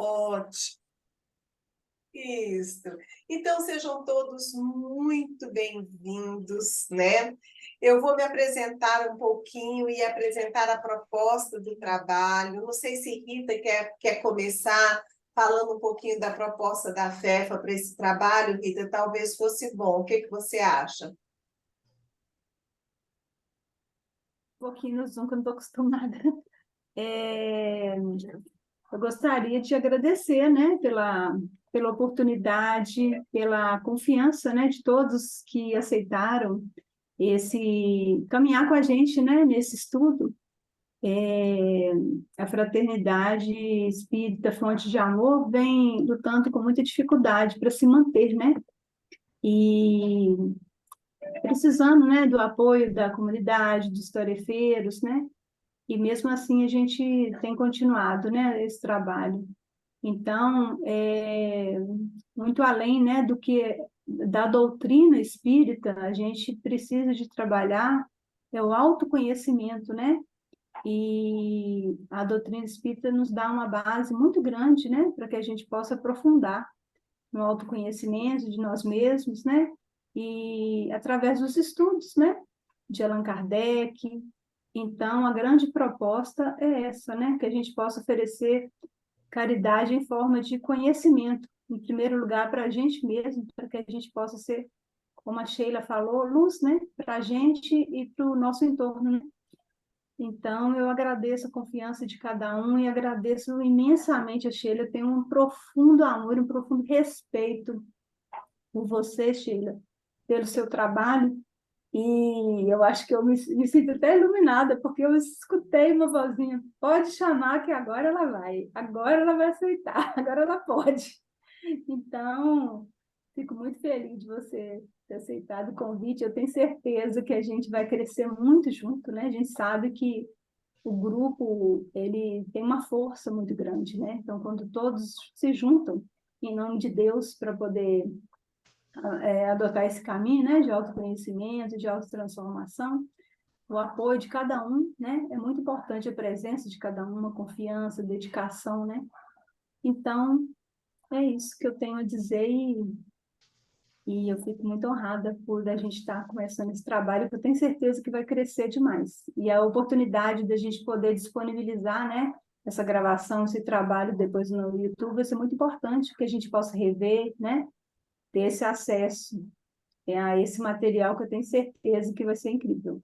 Ótimo. Isso. Então, sejam todos muito bem-vindos, né? Eu vou me apresentar um pouquinho e apresentar a proposta do trabalho. Não sei se Rita quer começar falando um pouquinho da proposta da FEFA para esse trabalho, Rita, talvez fosse bom. O que você acha? Um pouquinho no Zoom, que eu não estou acostumada. Eu gostaria de agradecer, né, pela oportunidade, pela confiança, né, de todos que aceitaram caminhar com a gente, né, nesse estudo. É, a Fraternidade Espírita Fonte de Amor vem lutando com muita dificuldade para se manter, né, e precisando, né, do apoio da comunidade, dos tarefeiros, né, e mesmo assim a gente tem continuado, né, esse trabalho. Então, muito além, né, do que da doutrina espírita, a gente precisa de trabalhar o autoconhecimento, né? E a doutrina espírita nos dá uma base muito grande, né, para que a gente possa aprofundar no autoconhecimento de nós mesmos, né? E através dos estudos, né, de Allan Kardec. Então, a grande proposta é essa, né, que a gente possa oferecer caridade em forma de conhecimento, em primeiro lugar, para a gente mesmo, para que a gente possa ser, como a Sheila falou, luz, né, para a gente e para o nosso entorno, né? Então, eu agradeço a confiança de cada um e agradeço imensamente a Sheila. Eu tenho um profundo amor, um profundo respeito por você, Sheila, pelo seu trabalho. E eu acho que eu me sinto até iluminada, porque eu escutei uma vozinha, pode chamar que agora ela vai aceitar, agora ela pode. Então, fico muito feliz de você ter aceitado o convite. Eu tenho certeza que a gente vai crescer muito junto, né? A gente sabe que o grupo, ele tem uma força muito grande, né? Então, quando todos se juntam em nome de Deus para poder adotar esse caminho, né, de autoconhecimento, de autotransformação, o apoio de cada um, né, é muito importante a presença de cada um, a confiança, a dedicação, né? Então, é isso que eu tenho a dizer e eu fico muito honrada por a gente estar começando esse trabalho, que eu tenho certeza que vai crescer demais. E a oportunidade da gente poder disponibilizar, né, essa gravação, esse trabalho depois no YouTube vai ser muito importante, que a gente possa rever, né, ter esse acesso a esse material que eu tenho certeza que vai ser incrível.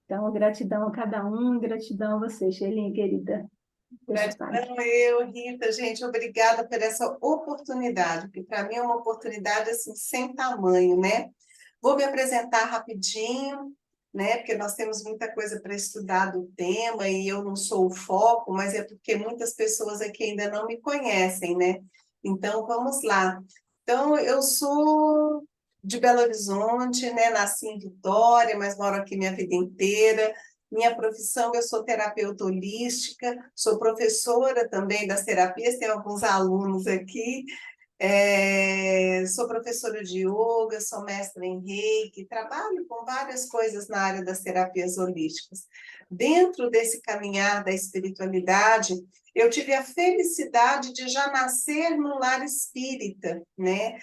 Então, gratidão a cada um, gratidão a você, Sheilinha, querida. Gratidão eu, Rita, gente, obrigada por essa oportunidade, porque para mim é uma oportunidade assim, sem tamanho, né? Vou me apresentar rapidinho, né? Porque nós temos muita coisa para estudar do tema e eu não sou o foco, mas é porque muitas pessoas aqui ainda não me conhecem, né? Então, vamos lá. Então, eu sou de Belo Horizonte, né? Nasci em Vitória, mas moro aqui minha vida inteira. Minha profissão, eu sou terapeuta holística, sou professora também das terapias, tem alguns alunos aqui, sou professora de yoga, sou mestra em reiki, trabalho com várias coisas na área das terapias holísticas. Dentro desse caminhar da espiritualidade, eu tive a felicidade de já nascer no lar espírita, né?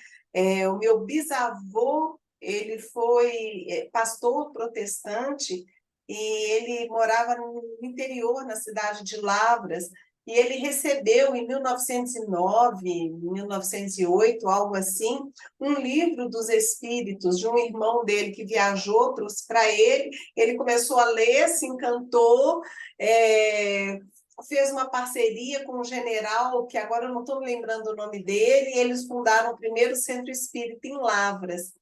O meu bisavô, ele foi pastor protestante, e ele morava no interior, na cidade de Lavras, e ele recebeu, em 1909, 1908, algo assim, um livro dos espíritos de um irmão dele que viajou, trouxe para ele começou a ler, se encantou, fez uma parceria com um general, que agora eu não estou me lembrando o nome dele, e eles fundaram o primeiro centro espírita em Lavras.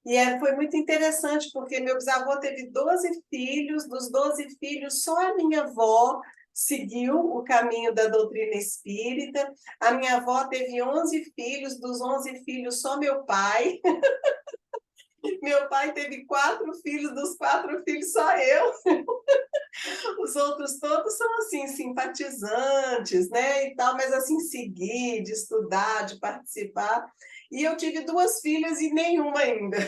E foi muito interessante, porque meu bisavô teve 12 filhos, dos 12 filhos, só a minha avó seguiu o caminho da doutrina espírita. A minha avó teve 11 filhos, dos 11 filhos, só meu pai. Meu pai teve 4 filhos, dos 4 filhos só eu. Os outros todos são assim, simpatizantes, né, e tal, mas assim, seguir, de estudar, de participar. E eu tive 2 filhas e nenhuma ainda.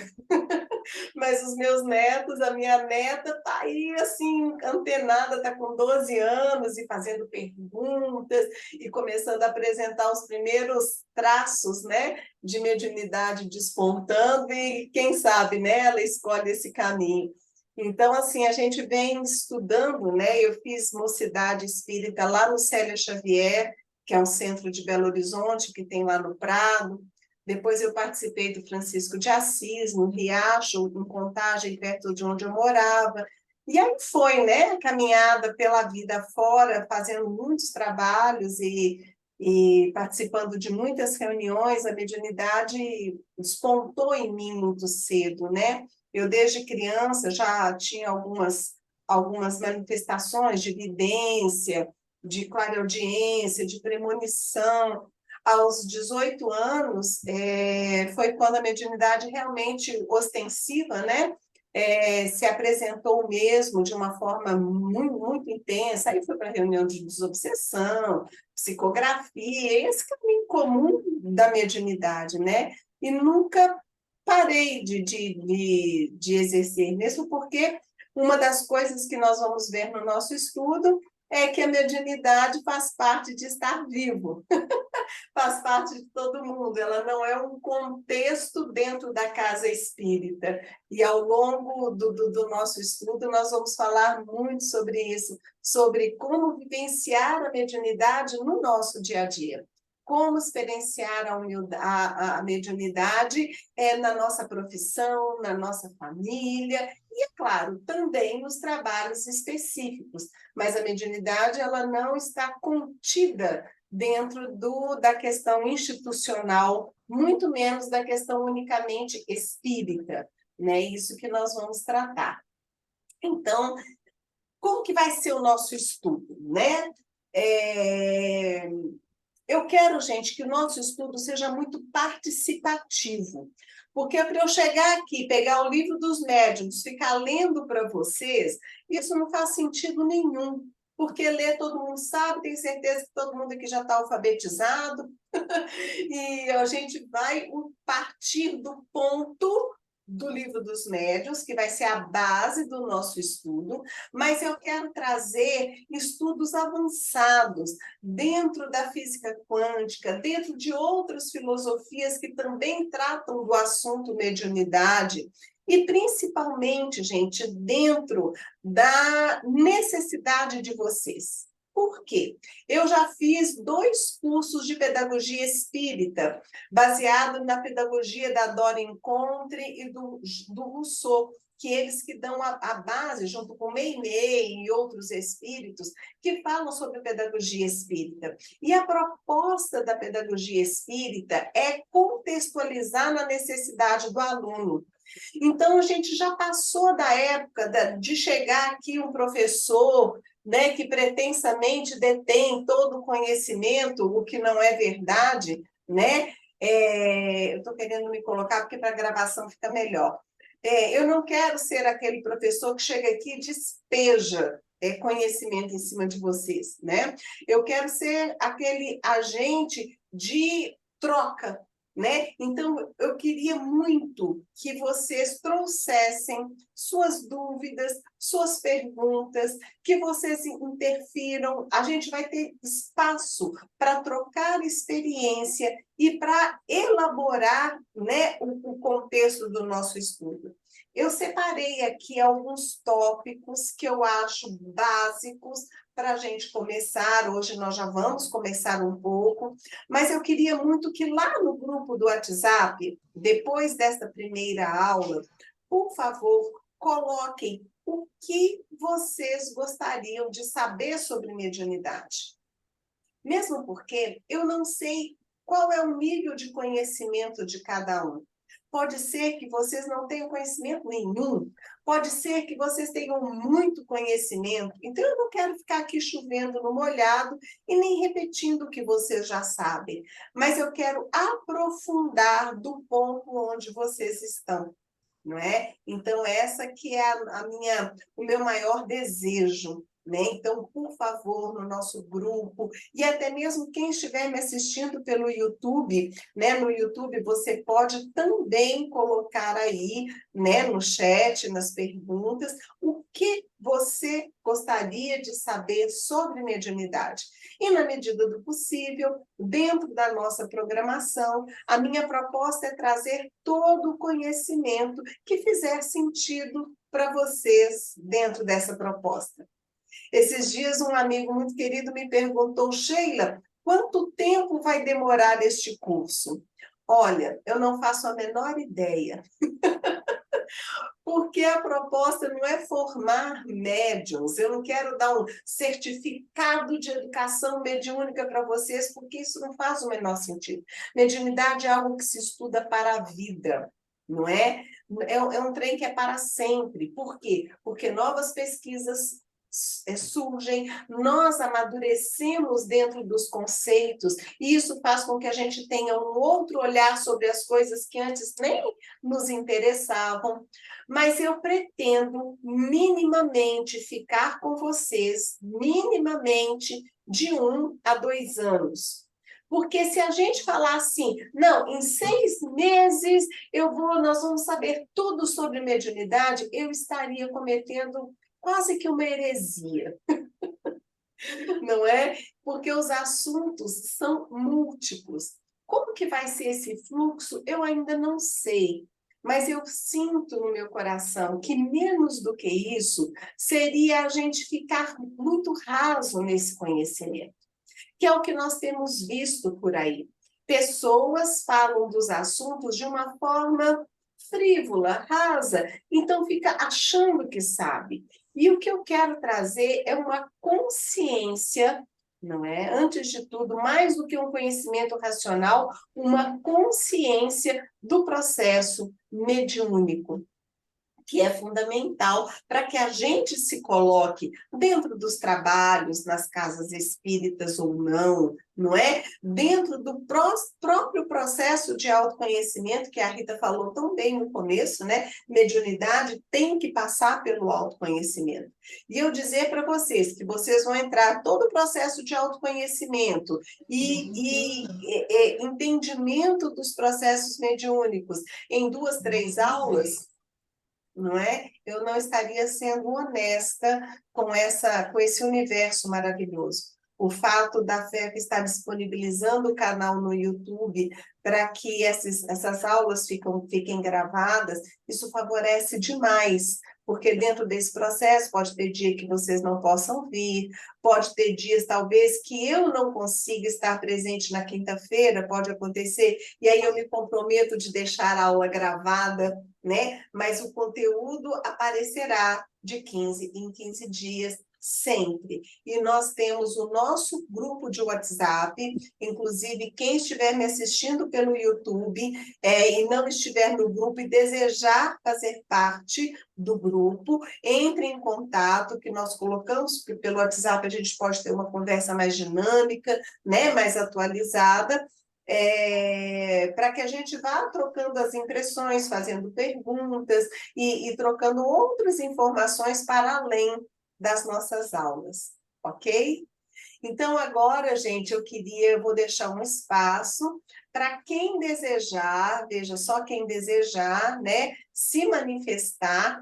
Mas os meus netos, a minha neta está aí, assim, antenada, está com 12 anos e fazendo perguntas e começando a apresentar os primeiros traços, né, de mediunidade despontando e, quem sabe, né, ela escolhe esse caminho. Então, assim, a gente vem estudando, né, eu fiz mocidade espírita lá no Célia Xavier, que é um centro de Belo Horizonte, que tem lá no Prado. Depois eu participei do Francisco de Assis, no Riacho, em Contagem, perto de onde eu morava. E aí foi, né, caminhada pela vida fora, fazendo muitos trabalhos e participando de muitas reuniões. A mediunidade despontou em mim muito cedo, né? Eu, desde criança, já tinha algumas manifestações de vidência, de clareaudiência, de premonição. Aos 18 anos, foi quando a mediunidade realmente ostensiva, né, se apresentou mesmo de uma forma muito, muito intensa. Aí fui para a reunião de desobsessão, psicografia, esse caminho comum da mediunidade, né? E nunca parei de exercer, mesmo porque uma das coisas que nós vamos ver no nosso estudo é que a mediunidade faz parte de estar vivo, faz parte de todo mundo, ela não é um contexto dentro da casa espírita. E ao longo do nosso estudo, nós vamos falar muito sobre isso, sobre como vivenciar a mediunidade no nosso dia a dia. Como experienciar a mediunidade na nossa profissão, na nossa família, e, é claro, também nos trabalhos específicos. Mas a mediunidade ela não está contida dentro da questão institucional, muito menos da questão unicamente espírita, né? Isso que nós vamos tratar. Então, como que vai ser o nosso estudo, né? Eu quero, gente, que o nosso estudo seja muito participativo, porque para eu chegar aqui, pegar o livro dos médiuns, ficar lendo para vocês, isso não faz sentido nenhum, porque ler todo mundo sabe, tenho certeza que todo mundo aqui já está alfabetizado, e a gente vai partir do ponto do livro dos médiuns, que vai ser a base do nosso estudo, mas eu quero trazer estudos avançados dentro da física quântica, dentro de outras filosofias que também tratam do assunto mediunidade, e principalmente, gente, dentro da necessidade de vocês. Por quê? Eu já fiz 2 cursos de pedagogia espírita, baseado na pedagogia da Dora Encontre e do Rousseau, que eles que dão a base, junto com Meimei e outros espíritos, que falam sobre pedagogia espírita. E a proposta da pedagogia espírita é contextualizar na necessidade do aluno. Então, a gente já passou da época de chegar aqui um professor, né, que pretensamente detém todo o conhecimento, o que não é verdade, né? Eu estou querendo me colocar porque para a gravação fica melhor. Eu não quero ser aquele professor que chega aqui e despeja conhecimento em cima de vocês, né? Eu quero ser aquele agente de troca, né? Então, eu queria muito que vocês trouxessem suas dúvidas, suas perguntas, que vocês interfiram. A gente vai ter espaço para trocar experiência e para elaborar, né, o contexto do nosso estudo. Eu separei aqui alguns tópicos que eu acho básicos para a gente começar. Hoje nós já vamos começar um pouco, mas eu queria muito que lá no grupo do WhatsApp, depois desta primeira aula, por favor, coloquem o que vocês gostariam de saber sobre mediunidade. Mesmo porque eu não sei qual é o nível de conhecimento de cada um. Pode ser que vocês não tenham conhecimento nenhum, pode ser que vocês tenham muito conhecimento, então eu não quero ficar aqui chovendo no molhado e nem repetindo o que vocês já sabem, mas eu quero aprofundar do ponto onde vocês estão. não é? Então, essa que é o meu maior desejo, né? Então, por favor, no nosso grupo, e até mesmo quem estiver me assistindo pelo YouTube, né? No YouTube você pode também colocar aí, né, no chat, nas perguntas, o que você gostaria de saber sobre mediunidade. E na medida do possível, dentro da nossa programação, a minha proposta é trazer todo o conhecimento que fizer sentido para vocês dentro dessa proposta. Esses dias, um amigo muito querido me perguntou: Sheila, quanto tempo vai demorar este curso? Olha, eu não faço a menor ideia, porque a proposta não é formar médiums. Eu não quero dar um certificado de educação mediúnica para vocês, porque isso não faz o menor sentido. Mediunidade é algo que se estuda para a vida, não é? É um trem que é para sempre. Por quê? Porque novas pesquisas surgem, nós amadurecemos dentro dos conceitos, e isso faz com que a gente tenha um outro olhar sobre as coisas que antes nem nos interessavam. Mas eu pretendo minimamente ficar com vocês, minimamente de 1 a 2 anos. Porque se a gente falar assim, não, em 6 meses nós vamos saber tudo sobre mediunidade, eu estaria cometendo quase que uma heresia, não é? Porque os assuntos são múltiplos. Como que vai ser esse fluxo? Eu ainda não sei. Mas eu sinto no meu coração que menos do que isso seria a gente ficar muito raso nesse conhecimento, que é o que nós temos visto por aí. Pessoas falam dos assuntos de uma forma frívola, rasa, então fica achando que sabe. E o que eu quero trazer é uma consciência, não é? Antes de tudo, mais do que um conhecimento racional, uma consciência do processo mediúnico, que é fundamental para que a gente se coloque dentro dos trabalhos, nas casas espíritas ou não, não é? Dentro do próprio processo de autoconhecimento, que a Rita falou tão bem no começo, né? Mediunidade tem que passar pelo autoconhecimento. E eu dizer para vocês que vocês vão entrar todo o processo de autoconhecimento e entendimento dos processos mediúnicos em 2, 3 aulas, não é? Eu não estaria sendo honesta com esse universo maravilhoso. O fato da FEP estar disponibilizando o canal no YouTube para que essas aulas fiquem gravadas, isso favorece demais, porque dentro desse processo pode ter dia que vocês não possam vir, pode ter dias, talvez, que eu não consiga estar presente na quinta-feira, pode acontecer, e aí eu me comprometo de deixar a aula gravada, né? Mas o conteúdo aparecerá de 15 em 15 dias, sempre. E nós temos o nosso grupo de WhatsApp, inclusive quem estiver me assistindo pelo YouTube e não estiver no grupo e desejar fazer parte do grupo, entre em contato, que nós colocamos, porque pelo WhatsApp a gente pode ter uma conversa mais dinâmica, né, mais atualizada, para que a gente vá trocando as impressões, fazendo perguntas e trocando outras informações para além das nossas aulas, ok? Então, agora, gente, eu vou deixar um espaço para quem desejar, veja só quem desejar, né, se manifestar,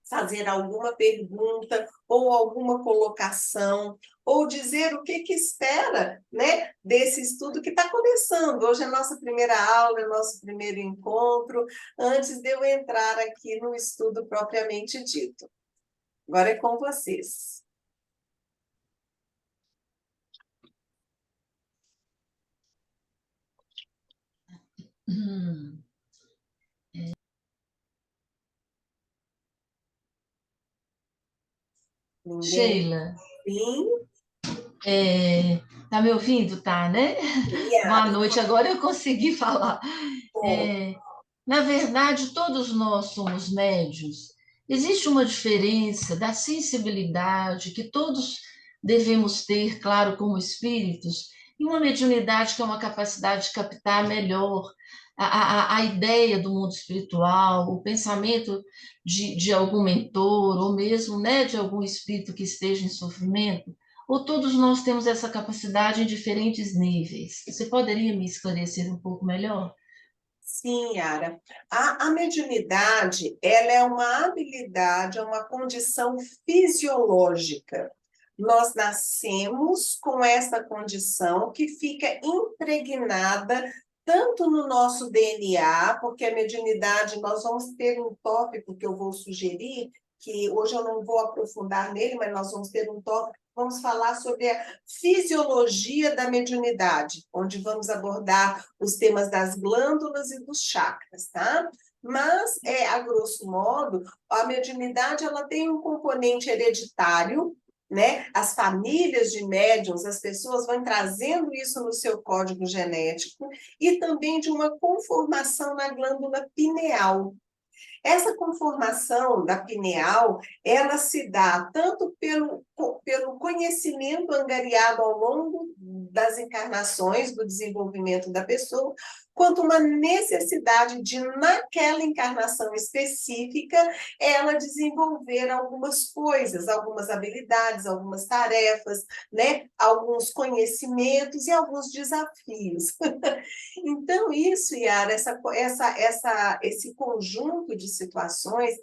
fazer alguma pergunta ou alguma colocação, ou dizer o que espera, né, desse estudo que está começando. Hoje é a nossa primeira aula, é nosso primeiro encontro, antes de eu entrar aqui no estudo propriamente dito. Agora é com vocês. Ninguém? Sheila, Sim? tá me ouvindo? Tá, né? Boa Obrigada. noite, agora eu consegui falar. Bom, É, na verdade, todos nós somos médios. Existe uma diferença da sensibilidade que todos devemos ter, claro, como espíritos, e uma mediunidade que é uma capacidade de captar melhor a ideia do mundo espiritual, o pensamento de algum mentor, ou mesmo, né, de algum espírito que esteja em sofrimento? Ou todos nós temos essa capacidade em diferentes níveis? Você poderia me esclarecer um pouco melhor? Sim, Yara. A mediunidade, ela é uma habilidade, é uma condição fisiológica. Nós nascemos com essa condição que fica impregnada tanto no nosso DNA, porque a mediunidade, nós vamos ter um tópico que eu vou sugerir, que hoje eu não vou aprofundar nele, mas nós vamos ter um tópico, vamos falar sobre a fisiologia da mediunidade, onde vamos abordar os temas das glândulas e dos chakras, tá? Mas, a grosso modo, a mediunidade ela tem um componente hereditário, né? As famílias de médiuns, as pessoas vão trazendo isso no seu código genético, e também de uma conformação na glândula pineal. Essa conformação da pineal, ela se dá tanto pelo conhecimento angariado ao longo das encarnações, do desenvolvimento da pessoa, quanto uma necessidade de, naquela encarnação específica, ela desenvolver algumas coisas, algumas habilidades, algumas tarefas, né? Alguns conhecimentos e alguns desafios. Então, isso, Yara, esse conjunto de situações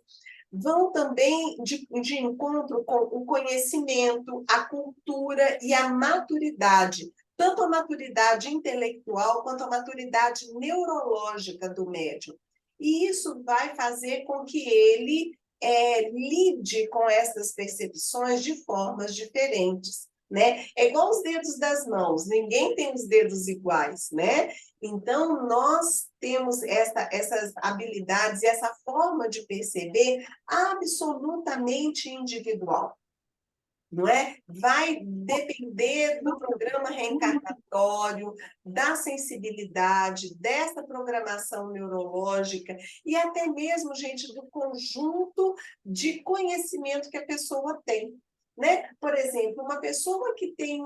vão também de encontro com o conhecimento, a cultura e a maturidade, tanto a maturidade intelectual quanto a maturidade neurológica do médium. E isso vai fazer com que ele lide com essas percepções de formas diferentes, né? É igual os dedos das mãos, ninguém tem os dedos iguais, né? Então, nós temos essas habilidades e essa forma de perceber absolutamente individual, não é? Vai depender do programa reencarnatório, da sensibilidade, dessa programação neurológica e até mesmo, gente, do conjunto de conhecimento que a pessoa tem. Né? Por exemplo, uma pessoa que tem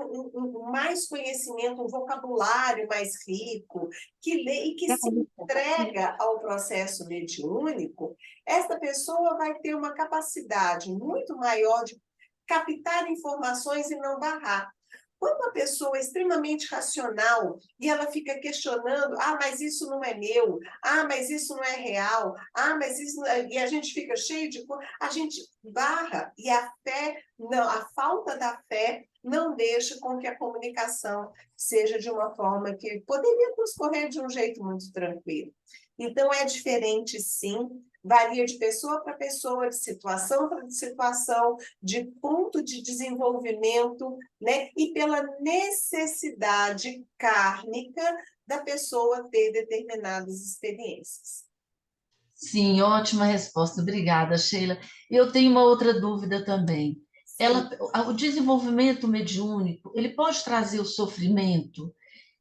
mais conhecimento, um vocabulário mais rico, que lê e que se entrega ao processo mediúnico, essa pessoa vai ter uma capacidade muito maior de captar informações e não barrar. Quando a pessoa é extremamente racional e ela fica questionando, mas isso não é meu, mas isso não é real, mas isso não é... e a gente fica cheio de coisa, a gente barra e a fé, não, a falta da fé não deixa com que a comunicação seja de uma forma que poderia transcorrer de um jeito muito tranquilo. Então, é diferente, sim, varia de pessoa para pessoa, de situação para situação, de ponto de desenvolvimento, né? E pela necessidade kármica da pessoa ter determinadas experiências. Sim, ótima resposta. Obrigada, Sheila. Eu tenho uma outra dúvida também. O desenvolvimento mediúnico, ele pode trazer o sofrimento?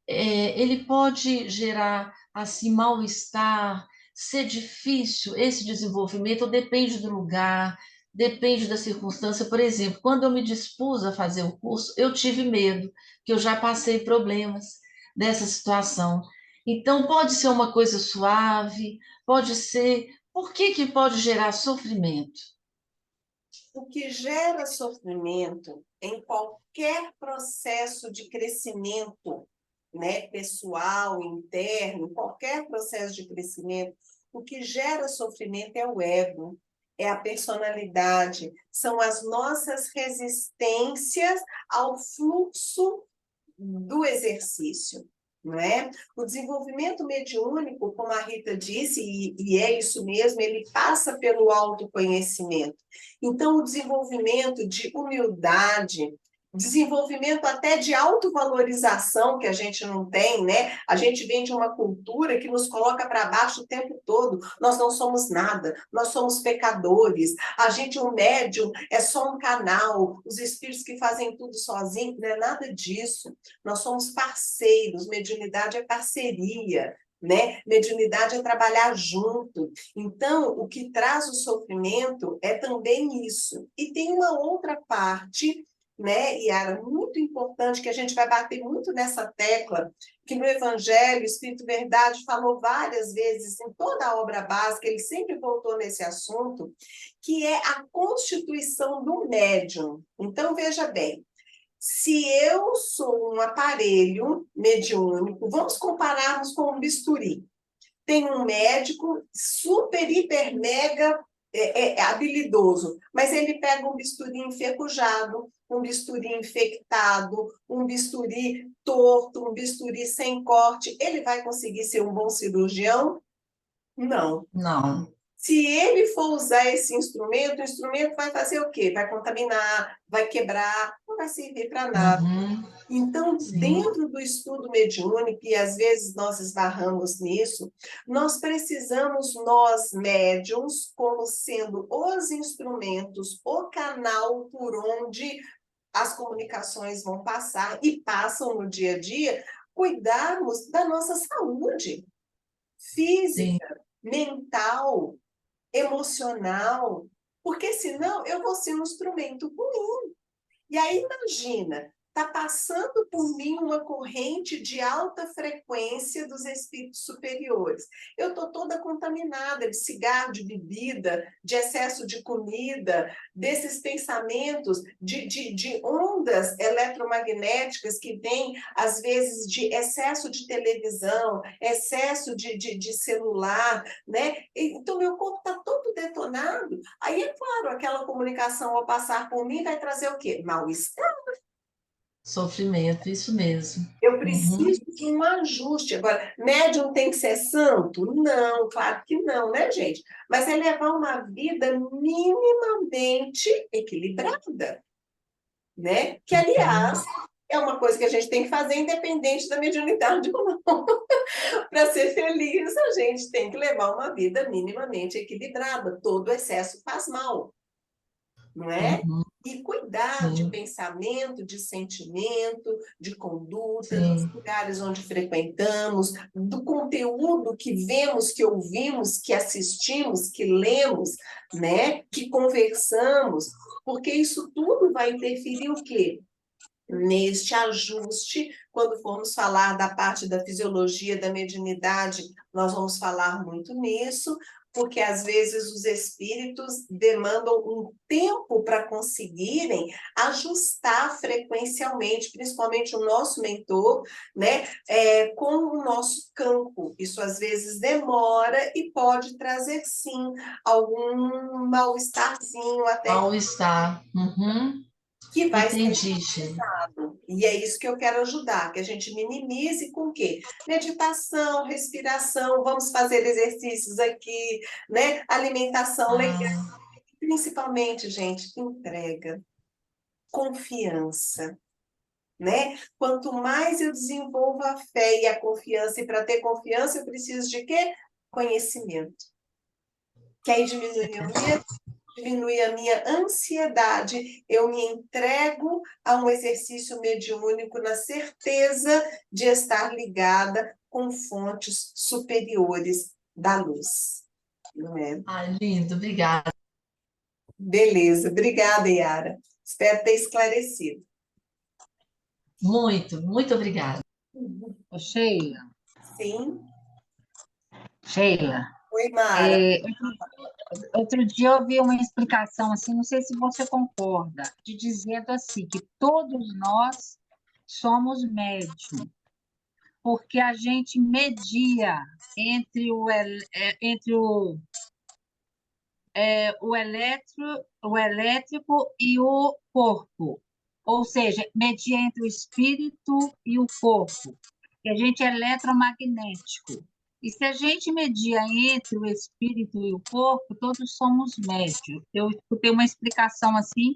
Ele pode gerar assim mal-estar, ser difícil esse desenvolvimento, ou depende do lugar, depende da circunstância. Por exemplo, quando eu me dispus a fazer o curso, eu tive medo, que eu já passei problemas dessa situação. Então, pode ser uma coisa suave, pode ser. Por que que pode gerar sofrimento? O que gera sofrimento em qualquer processo de crescimento, né, pessoal, interno, qualquer processo de crescimento, o que gera sofrimento é o ego, é a personalidade, são as nossas resistências ao fluxo do exercício, não é? O desenvolvimento mediúnico, como a Rita disse, e é isso mesmo, ele passa pelo autoconhecimento. Então, o desenvolvimento de humildade, desenvolvimento até de autovalorização, que a gente não tem, né? A gente vem de uma cultura que nos coloca para baixo o tempo todo. Nós não somos nada, nós somos pecadores. A gente, o médium, é só um canal. Os espíritos que fazem tudo sozinhos, não é nada disso. Nós somos parceiros, mediunidade é parceria, né? Mediunidade é trabalhar junto. Então, o que traz o sofrimento é também isso. E tem uma outra parte né, Yara, muito importante, que a gente vai bater muito nessa tecla, que no Evangelho, o Espírito Verdade falou várias vezes, em toda a obra básica, ele sempre voltou nesse assunto, que é a constituição do médium. Então, veja bem, se eu sou um aparelho mediúnico, vamos compararmos com um bisturi. Tem um médico super, hiper, mega habilidoso, mas ele pega um bisturi enferrujado, um bisturi infectado, um bisturi torto, um bisturi sem corte. Ele vai conseguir ser um bom cirurgião? Não. Não. Se ele for usar esse instrumento, o instrumento vai fazer o quê? Vai contaminar, vai quebrar, não vai servir para nada. Uhum. Então, Sim. dentro do estudo mediúnico, e às vezes nós esbarramos nisso, nós precisamos, nós médiums, como sendo os instrumentos, o canal por onde as comunicações vão passar e passam no dia a dia, cuidarmos da nossa saúde Sim. física, mental, emocional, porque senão eu vou ser um instrumento ruim. E aí, imagina, está passando por mim uma corrente de alta frequência dos espíritos superiores. Eu estou toda contaminada de cigarro, de bebida, de excesso de comida, desses pensamentos, de ondas eletromagnéticas que vêm, às vezes, de excesso de televisão, excesso de celular, né? Então, meu corpo está todo detonado. Aí, é claro, aquela comunicação ao passar por mim vai trazer o quê? Mal-estar. Sofrimento, isso mesmo. Eu Uhum. preciso de um ajuste. Agora, médium tem que ser santo? Não, claro que não, né, gente? Mas é levar uma vida minimamente equilibrada, né? Que, aliás, é uma coisa que a gente tem que fazer independente da mediunidade ou não. Para ser feliz, a gente tem que levar uma vida minimamente equilibrada. Todo excesso faz mal, não é? Uhum. E cuidar de Sim. pensamento, de sentimento, de conduta, dos Sim. lugares onde frequentamos, do conteúdo que vemos, que ouvimos, que assistimos, que lemos, né? Que conversamos, porque isso tudo vai interferir o quê? Neste ajuste, quando formos falar da parte da fisiologia da mediunidade, nós vamos falar muito nisso, porque às vezes os espíritos demandam um tempo para conseguirem ajustar frequencialmente, principalmente o nosso mentor, né, com o nosso campo. Isso às vezes demora e pode trazer, sim, algum mal-estarzinho até Mal-estar. Uhum. que vai ser. Entendi, Sheila. E é isso que eu quero ajudar, que a gente minimize com o quê? Meditação, respiração, vamos fazer exercícios aqui, né? Alimentação legal. Ah, Principalmente, gente, entrega, confiança, né? Quanto mais eu desenvolvo a fé e a confiança, e para ter confiança eu preciso de quê? Conhecimento. Que aí diminui a minha ansiedade, eu me entrego a um exercício mediúnico na certeza de estar ligada com fontes superiores da luz, não é? lindo, obrigada. Beleza, obrigada, Yara. Espero ter esclarecido. Muito, muito obrigada. Ô, Sheila, Sim. Sheila, Oi, Mara. é, outro dia eu vi uma explicação assim, não sei se você concorda, de dizendo assim que todos nós somos médium, porque a gente media entre o elétrico e o corpo, ou seja, media entre o espírito e o corpo, que a gente é eletromagnético. E se a gente media entre o espírito e o corpo, todos somos médios. Eu escutei uma explicação assim,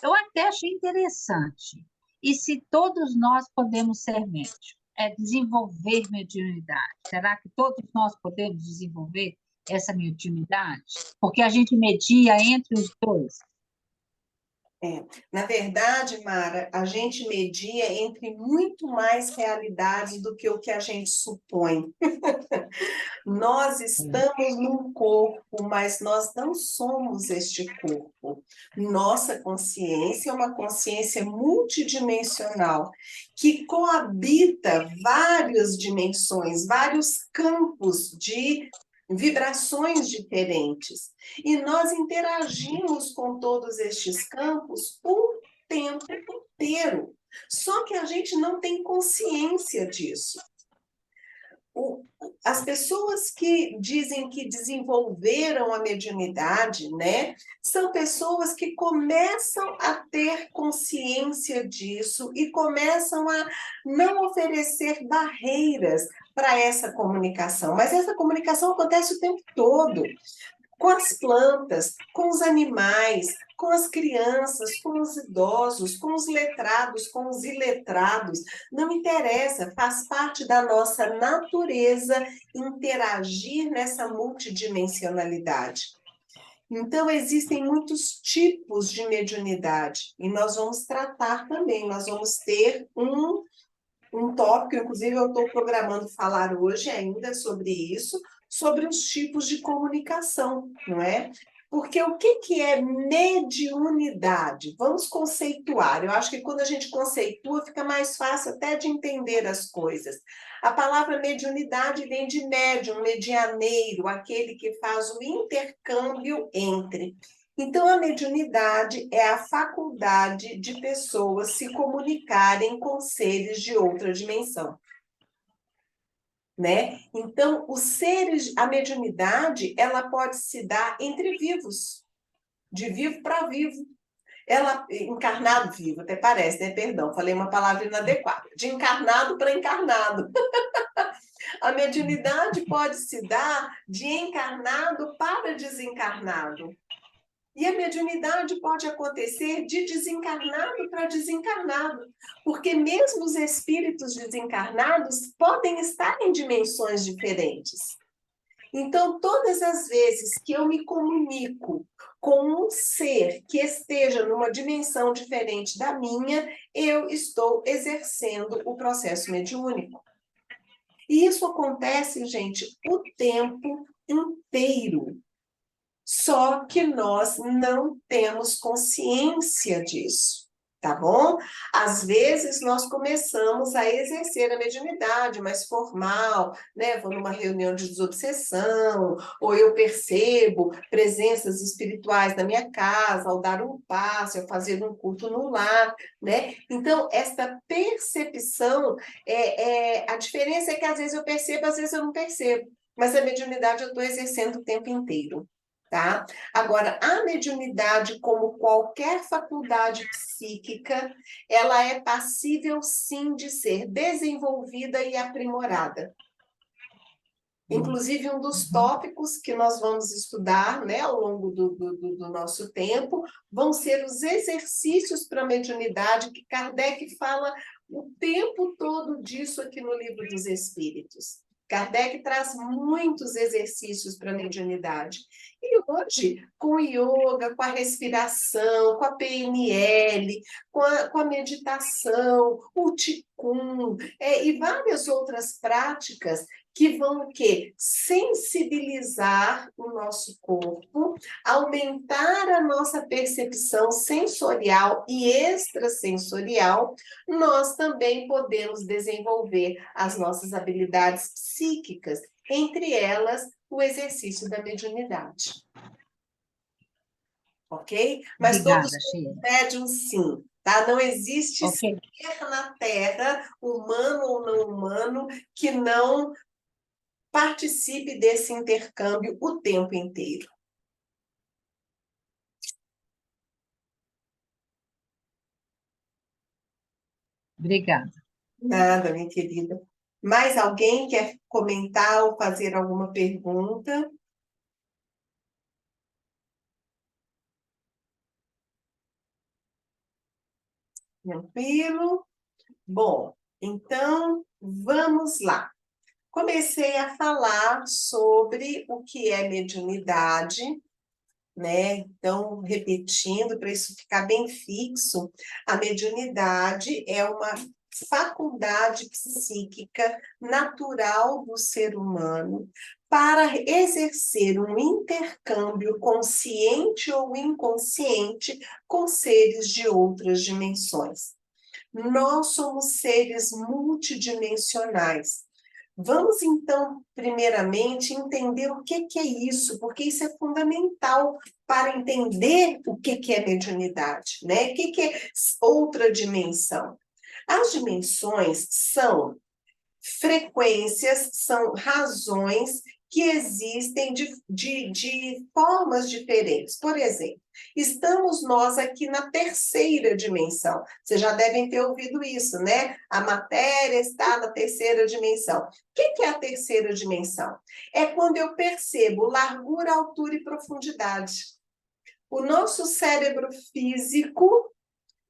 eu até achei interessante. E se todos nós podemos ser médios? É desenvolver mediunidade. Será que todos nós podemos desenvolver essa mediunidade? Porque a gente media entre os dois. Na verdade, Mara, a gente media entre muito mais realidades do que o que a gente supõe. Nós estamos num corpo, mas nós não somos este corpo. Nossa consciência é uma consciência multidimensional que coabita várias dimensões, vários campos de vibrações diferentes. E nós interagimos com todos estes campos o tempo inteiro. Só que a gente não tem consciência disso. As pessoas que dizem que desenvolveram a mediunidade, né, são pessoas que começam a ter consciência disso e começam a não oferecer barreiras para essa comunicação. Mas essa comunicação acontece o tempo todo, com as plantas, com os animais, com as crianças, com os idosos, com os letrados, com os iletrados. Não interessa, faz parte da nossa natureza interagir nessa multidimensionalidade. Então, existem muitos tipos de mediunidade, e nós vamos tratar também, nós vamos ter um tópico, inclusive eu estou programando falar hoje ainda sobre isso, sobre os tipos de comunicação, não é? Porque o que é mediunidade? Vamos conceituar. Eu acho que quando a gente conceitua, fica mais fácil até de entender as coisas. A palavra mediunidade vem de médium, medianeiro, aquele que faz o intercâmbio entre. Então, a mediunidade é a faculdade de pessoas se comunicarem com seres de outra dimensão. Né? Então, os seres, a mediunidade, ela pode se dar entre vivos, de vivo para vivo. Ela, encarnado vivo, até parece, né? Perdão, falei uma palavra inadequada. De encarnado para encarnado. A mediunidade pode se dar de encarnado para desencarnado. E a mediunidade pode acontecer de desencarnado para desencarnado, porque mesmo os espíritos desencarnados podem estar em dimensões diferentes. Então, todas as vezes que eu me comunico com um ser que esteja numa dimensão diferente da minha, eu estou exercendo o processo mediúnico. E isso acontece, gente, o tempo inteiro. Só que nós não temos consciência disso, tá bom? Às vezes nós começamos a exercer a mediunidade mais formal, né? Vou numa reunião de desobsessão, ou eu percebo presenças espirituais na minha casa, ao dar um passe, ao fazer um culto no lar, né? Então, esta percepção, a diferença é que às vezes eu percebo, às vezes eu não percebo, mas a mediunidade eu estou exercendo o tempo inteiro. Tá? Agora, a mediunidade, como qualquer faculdade psíquica, ela é passível, sim, de ser desenvolvida e aprimorada. Inclusive, um dos tópicos que nós vamos estudar, né, ao longo do nosso tempo, vão ser os exercícios para a mediunidade, que Kardec fala o tempo todo disso aqui no Livro dos Espíritos. Kardec traz muitos exercícios para a mediunidade. E hoje, com o yoga, com a respiração, com a PNL, com a meditação, o Qigong, e várias outras práticas que vão o quê? Sensibilizar o nosso corpo, aumentar a nossa percepção sensorial e extrasensorial, nós também podemos desenvolver as nossas habilidades psíquicas, entre elas o exercício da mediunidade. Ok? Mas Obrigada, todos Sheila. médiums, sim. Tá? Não existe Ok. ser na Terra, humano ou não humano, que não participe desse intercâmbio o tempo inteiro. Obrigada. Nada, minha querida. Mais alguém quer comentar ou fazer alguma pergunta? Tranquilo? Bom, então vamos lá. Comecei a falar sobre o que é mediunidade, né? Então, repetindo, para isso ficar bem fixo, a mediunidade é uma faculdade psíquica natural do ser humano para exercer um intercâmbio consciente ou inconsciente com seres de outras dimensões. Nós somos seres multidimensionais. Vamos, então, primeiramente, entender o que é isso, porque isso é fundamental para entender o que é mediunidade, né? O que é outra dimensão? As dimensões são frequências, são razões que existem de formas diferentes. Por exemplo, estamos nós aqui na terceira dimensão. Vocês já devem ter ouvido isso, né? A matéria está na terceira dimensão. O que é a terceira dimensão? É quando eu percebo largura, altura e profundidade. O nosso cérebro físico,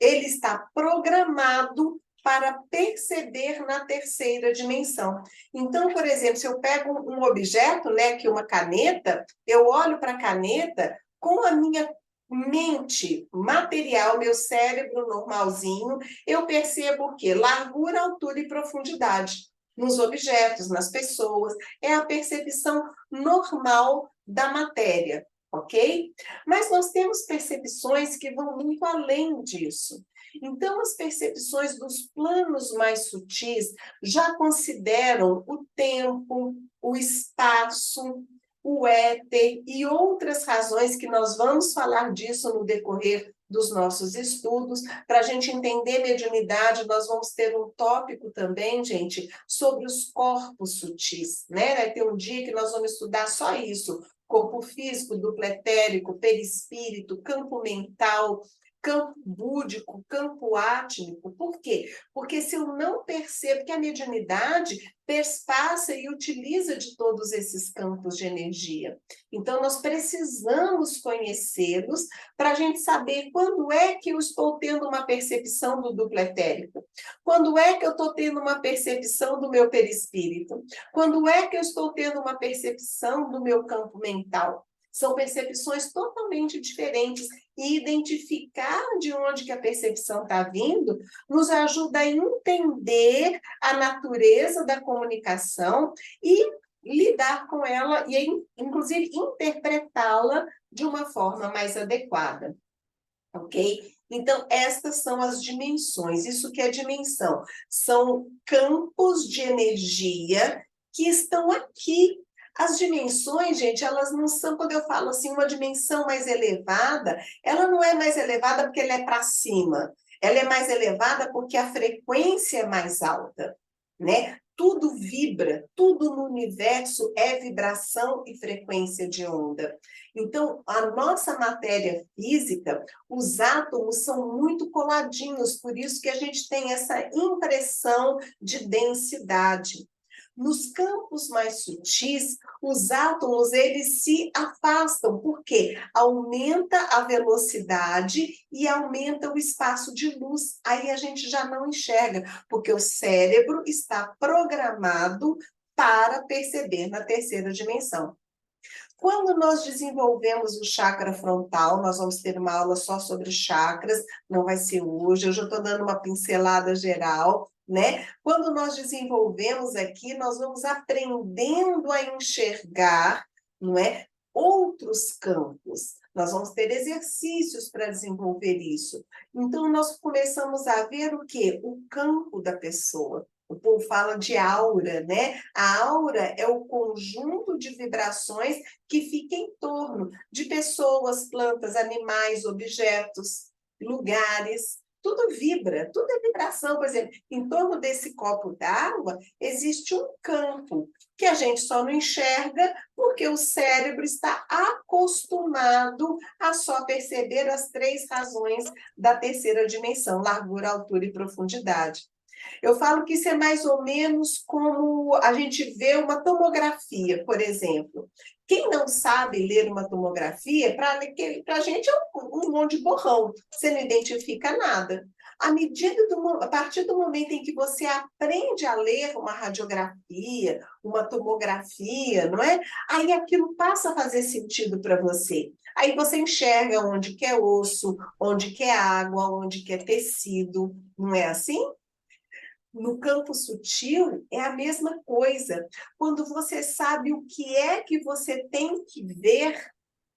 ele está programado para perceber na terceira dimensão. Então, por exemplo, se eu pego um objeto, né, que é uma caneta, eu olho para a caneta com a minha mente material, meu cérebro normalzinho, eu percebo o quê? Largura, altura e profundidade nos objetos, nas pessoas. É a percepção normal da matéria, ok? Mas nós temos percepções que vão muito além disso. Então, as percepções dos planos mais sutis já consideram o tempo, o espaço, o éter e outras razões que nós vamos falar disso no decorrer dos nossos estudos. Para a gente entender mediunidade, nós vamos ter um tópico também, gente, sobre os corpos sutis, né? Vai ter um dia que nós vamos estudar só isso: corpo físico, duplo etérico, perispírito, campo mental, campo búdico, campo átmico. Por quê? Porque se eu não percebo que a mediunidade perspassa e utiliza de todos esses campos de energia. Então, nós precisamos conhecê-los para a gente saber quando é que eu estou tendo uma percepção do duplo etérico, quando é que eu estou tendo uma percepção do meu perispírito, quando é que eu estou tendo uma percepção do meu campo mental. São percepções totalmente diferentes e identificar de onde que a percepção está vindo nos ajuda a entender a natureza da comunicação e lidar com ela e, inclusive, interpretá-la de uma forma mais adequada, ok? Então, estas são as dimensões. Isso que é dimensão? São campos de energia que estão aqui. As dimensões, gente, elas não são, quando eu falo assim, uma dimensão mais elevada, ela não é mais elevada porque ela é para cima. Ela é mais elevada porque a frequência é mais alta, né? Tudo vibra, tudo no universo é vibração e frequência de onda. Então, a nossa matéria física, os átomos são muito coladinhos, por isso que a gente tem essa impressão de densidade. Nos campos mais sutis, os átomos eles se afastam, porque aumenta a velocidade e aumenta o espaço de luz. Aí a gente já não enxerga, porque o cérebro está programado para perceber na terceira dimensão. Quando nós desenvolvemos o chakra frontal, nós vamos ter uma aula só sobre chakras, não vai ser hoje, eu já estou dando uma pincelada geral, né? Quando nós desenvolvemos aqui, nós vamos aprendendo a enxergar, não é? Outros campos. Nós vamos ter exercícios para desenvolver isso. Então, nós começamos a ver o quê? O campo da pessoa. O povo fala de aura, né? A aura é o conjunto de vibrações que fica em torno de pessoas, plantas, animais, objetos, lugares. Tudo vibra, tudo é vibração. Por exemplo, em torno desse copo d'água existe um campo que a gente só não enxerga porque o cérebro está acostumado a só perceber as 3 razões da terceira dimensão: largura, altura e profundidade. Eu falo que isso é mais ou menos como a gente vê uma tomografia, por exemplo. Quem não sabe ler uma tomografia, para a gente é um monte de borrão, você não identifica nada. A partir do momento em que você aprende a ler uma radiografia, uma tomografia, não é? Aí aquilo passa a fazer sentido para você. Aí você enxerga onde que é osso, onde que é água, onde que é tecido, não é assim? No campo sutil é a mesma coisa. Quando você sabe o que é que você tem que ver,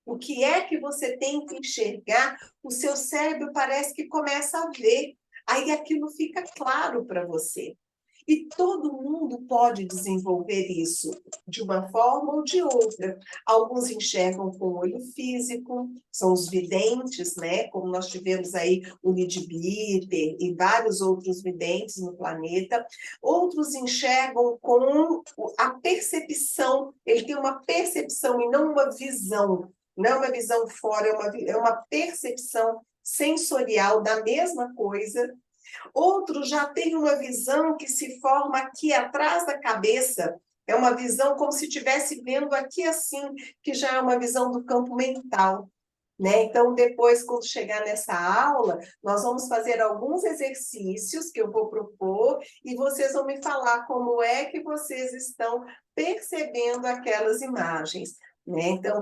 o que é que você tem que enxergar, o seu cérebro parece que começa a ver. Aí aquilo fica claro para você. E todo mundo pode desenvolver isso de uma forma ou de outra. Alguns enxergam com o olho físico, são os videntes, né? Como nós tivemos aí o Leadbeater e vários outros videntes no planeta. Outros enxergam com a percepção, ele tem uma percepção e não uma visão. Não é uma visão fora, é uma percepção sensorial da mesma coisa. Outros já têm uma visão que se forma aqui atrás da cabeça, é uma visão como se estivesse vendo aqui assim, que já é uma visão do campo mental. Né? Então, depois, quando chegar nessa aula, nós vamos fazer alguns exercícios que eu vou propor e vocês vão me falar como é que vocês estão percebendo aquelas imagens. Né? Então,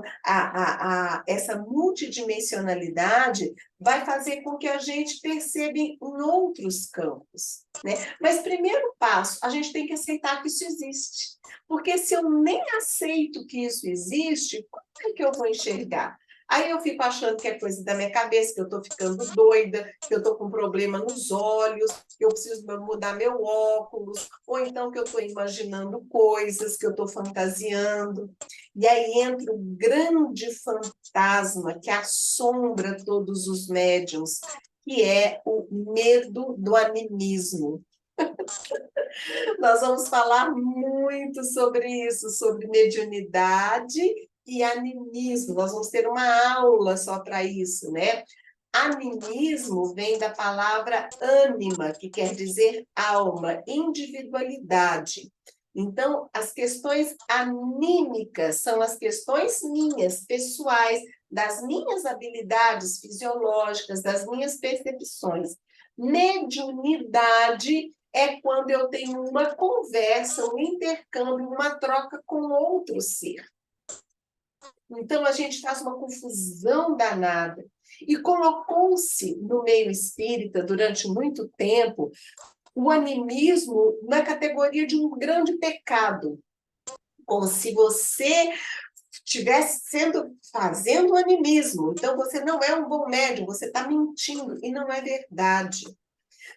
essa multidimensionalidade vai fazer com que a gente perceba em outros campos. Né? Mas, primeiro passo, a gente tem que aceitar que isso existe. Porque se eu nem aceito que isso existe, como é que eu vou enxergar? Aí eu fico achando que é coisa da minha cabeça, que eu estou ficando doida, que eu estou com problema nos olhos, que eu preciso mudar meu óculos, ou então que eu estou imaginando coisas, que eu estou fantasiando. E aí entra o grande fantasma que assombra todos os médiuns, que é o medo do animismo. Nós vamos falar muito sobre isso, sobre mediunidade e animismo. Nós vamos ter uma aula só para isso, né? Animismo vem da palavra ânima, que quer dizer alma, individualidade. Então, as questões anímicas são as questões minhas, pessoais, das minhas habilidades fisiológicas, das minhas percepções. Mediunidade é quando eu tenho uma conversa, um intercâmbio, uma troca com outro ser. Então, a gente faz uma confusão danada. E colocou-se no meio espírita, durante muito tempo, o animismo na categoria de um grande pecado. Como se você estivesse fazendo animismo. Então, você não é um bom médium, você está mentindo. E não é verdade.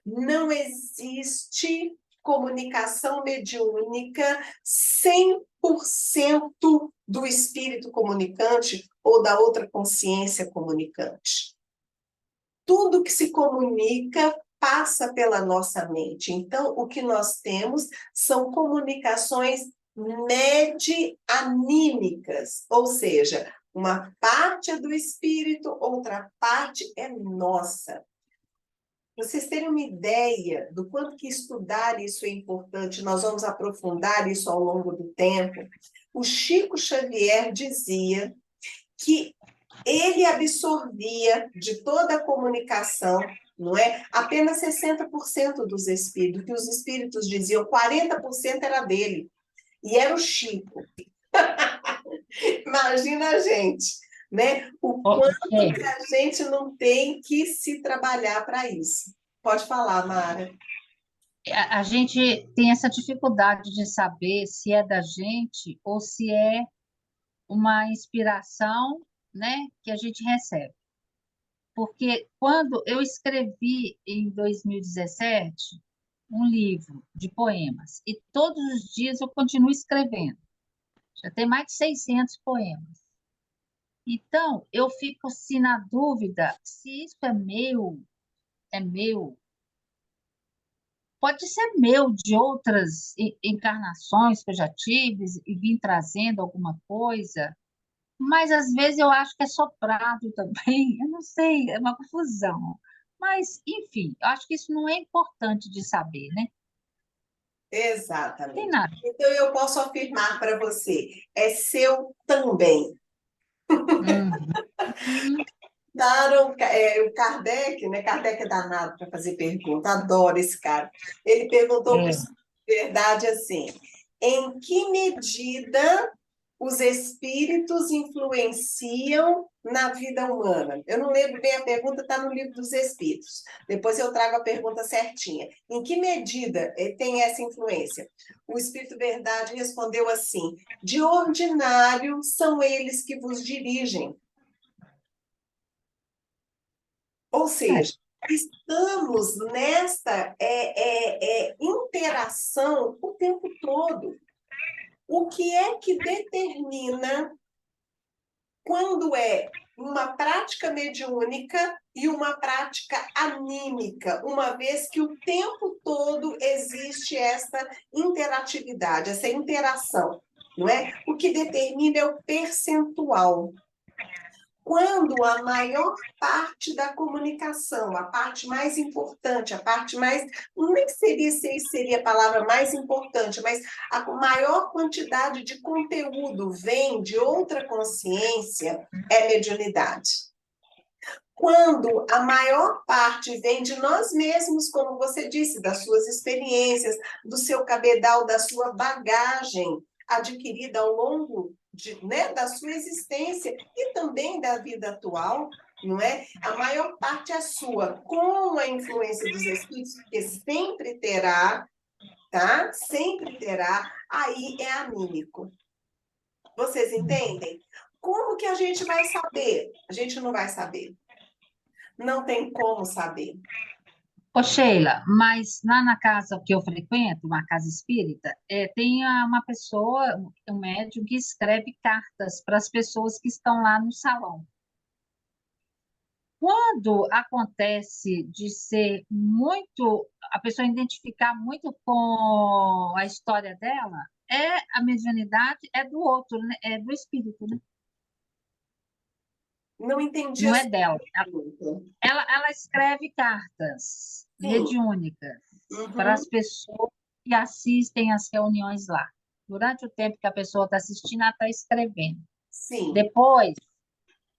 Não existe comunicação mediúnica 100% do espírito comunicante ou da outra consciência comunicante. Tudo que se comunica passa pela nossa mente. Então, o que nós temos são comunicações medianímicas, ou seja, uma parte é do espírito, outra parte é nossa. Para vocês terem uma ideia do quanto que estudar isso é importante, nós vamos aprofundar isso ao longo do tempo. O Chico Xavier dizia que ele absorvia de toda a comunicação, não é? Apenas 60% dos espíritos, que os espíritos diziam 40% era dele, e era o Chico. Imagina a gente, né? O quanto que a gente não tem que se trabalhar para isso. Pode falar, Mara. A gente tem essa dificuldade de saber se é da gente ou se é uma inspiração, né, que a gente recebe. Porque quando eu escrevi em 2017 um livro de poemas, e todos os dias eu continuo escrevendo, já tem mais de 600 poemas. Então, eu fico assim na dúvida se isso é meu, pode ser meu de outras encarnações que eu já tive e vim trazendo alguma coisa, mas às vezes eu acho que é soprado também, eu não sei, é uma confusão. Mas, enfim, eu acho que isso não é importante de saber, né? Não tem Exatamente. nada. Então, eu posso afirmar para você, é seu também. Uhum. O Kardec, né? Kardec é danado para fazer pergunta, adoro esse cara. Ele perguntou para o Espírito de Verdade assim: em que medida os espíritos influenciam na vida humana? Eu não lembro bem a pergunta, está no Livro dos Espíritos. Depois eu trago a pergunta certinha. Em que medida tem essa influência? O Espírito Verdade respondeu assim: de ordinário são eles que vos dirigem. Ou seja, estamos nesta interação o tempo todo. O que é que determina quando é uma prática mediúnica e uma prática anímica, uma vez que o tempo todo existe essa interatividade, essa interação, não é? O que determina é o percentual. Quando a maior parte da comunicação, a parte mais importante, a parte mais, nem seria a palavra mais importante, mas a maior quantidade de conteúdo vem de outra consciência, é mediunidade. Quando a maior parte vem de nós mesmos, como você disse, das suas experiências, do seu cabedal, da sua bagagem adquirida ao longo da sua existência e também da vida atual, não é? A maior parte é sua, com a influência dos espíritos, que sempre terá, tá? Sempre terá, aí é anímico. Vocês entendem? Como que a gente vai saber? A gente não vai saber. Não tem como saber. Ô, Sheila, mas lá na casa que eu frequento, uma casa espírita, tem uma pessoa, um médium, que escreve cartas para as pessoas que estão lá no salão. Quando acontece de ser muito, a pessoa identificar muito com a história dela, a mediunidade é do outro, né? É do espírito, né? Não entendi Não a é sua dela. pergunta. Ela escreve cartas Sim. mediúnicas para as pessoas que assistem às reuniões lá. Durante o tempo que a pessoa está assistindo, ela está escrevendo. Sim. Depois,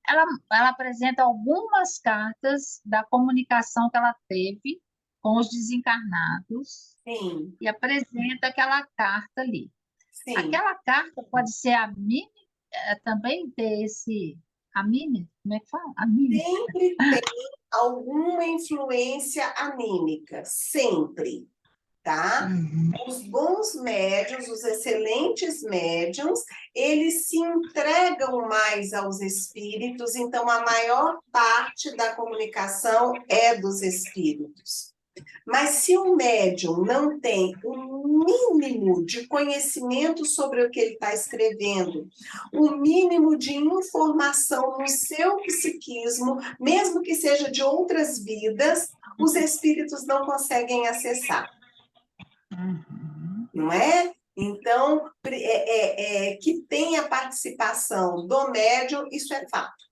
ela apresenta algumas cartas da comunicação que ela teve com os desencarnados Sim. e apresenta aquela carta ali. Sim. Aquela carta pode ser também ter como é que fala? Sempre tem alguma influência anímica, sempre, tá? Os bons médiuns, os excelentes médiuns, eles se entregam mais aos espíritos, então a maior parte da comunicação é dos espíritos. Mas se o médium não tem o mínimo de conhecimento sobre o que ele está escrevendo, o mínimo de informação no seu psiquismo, mesmo que seja de outras vidas, os espíritos não conseguem acessar. Não é? Então, que tem a participação do médium, isso é fato.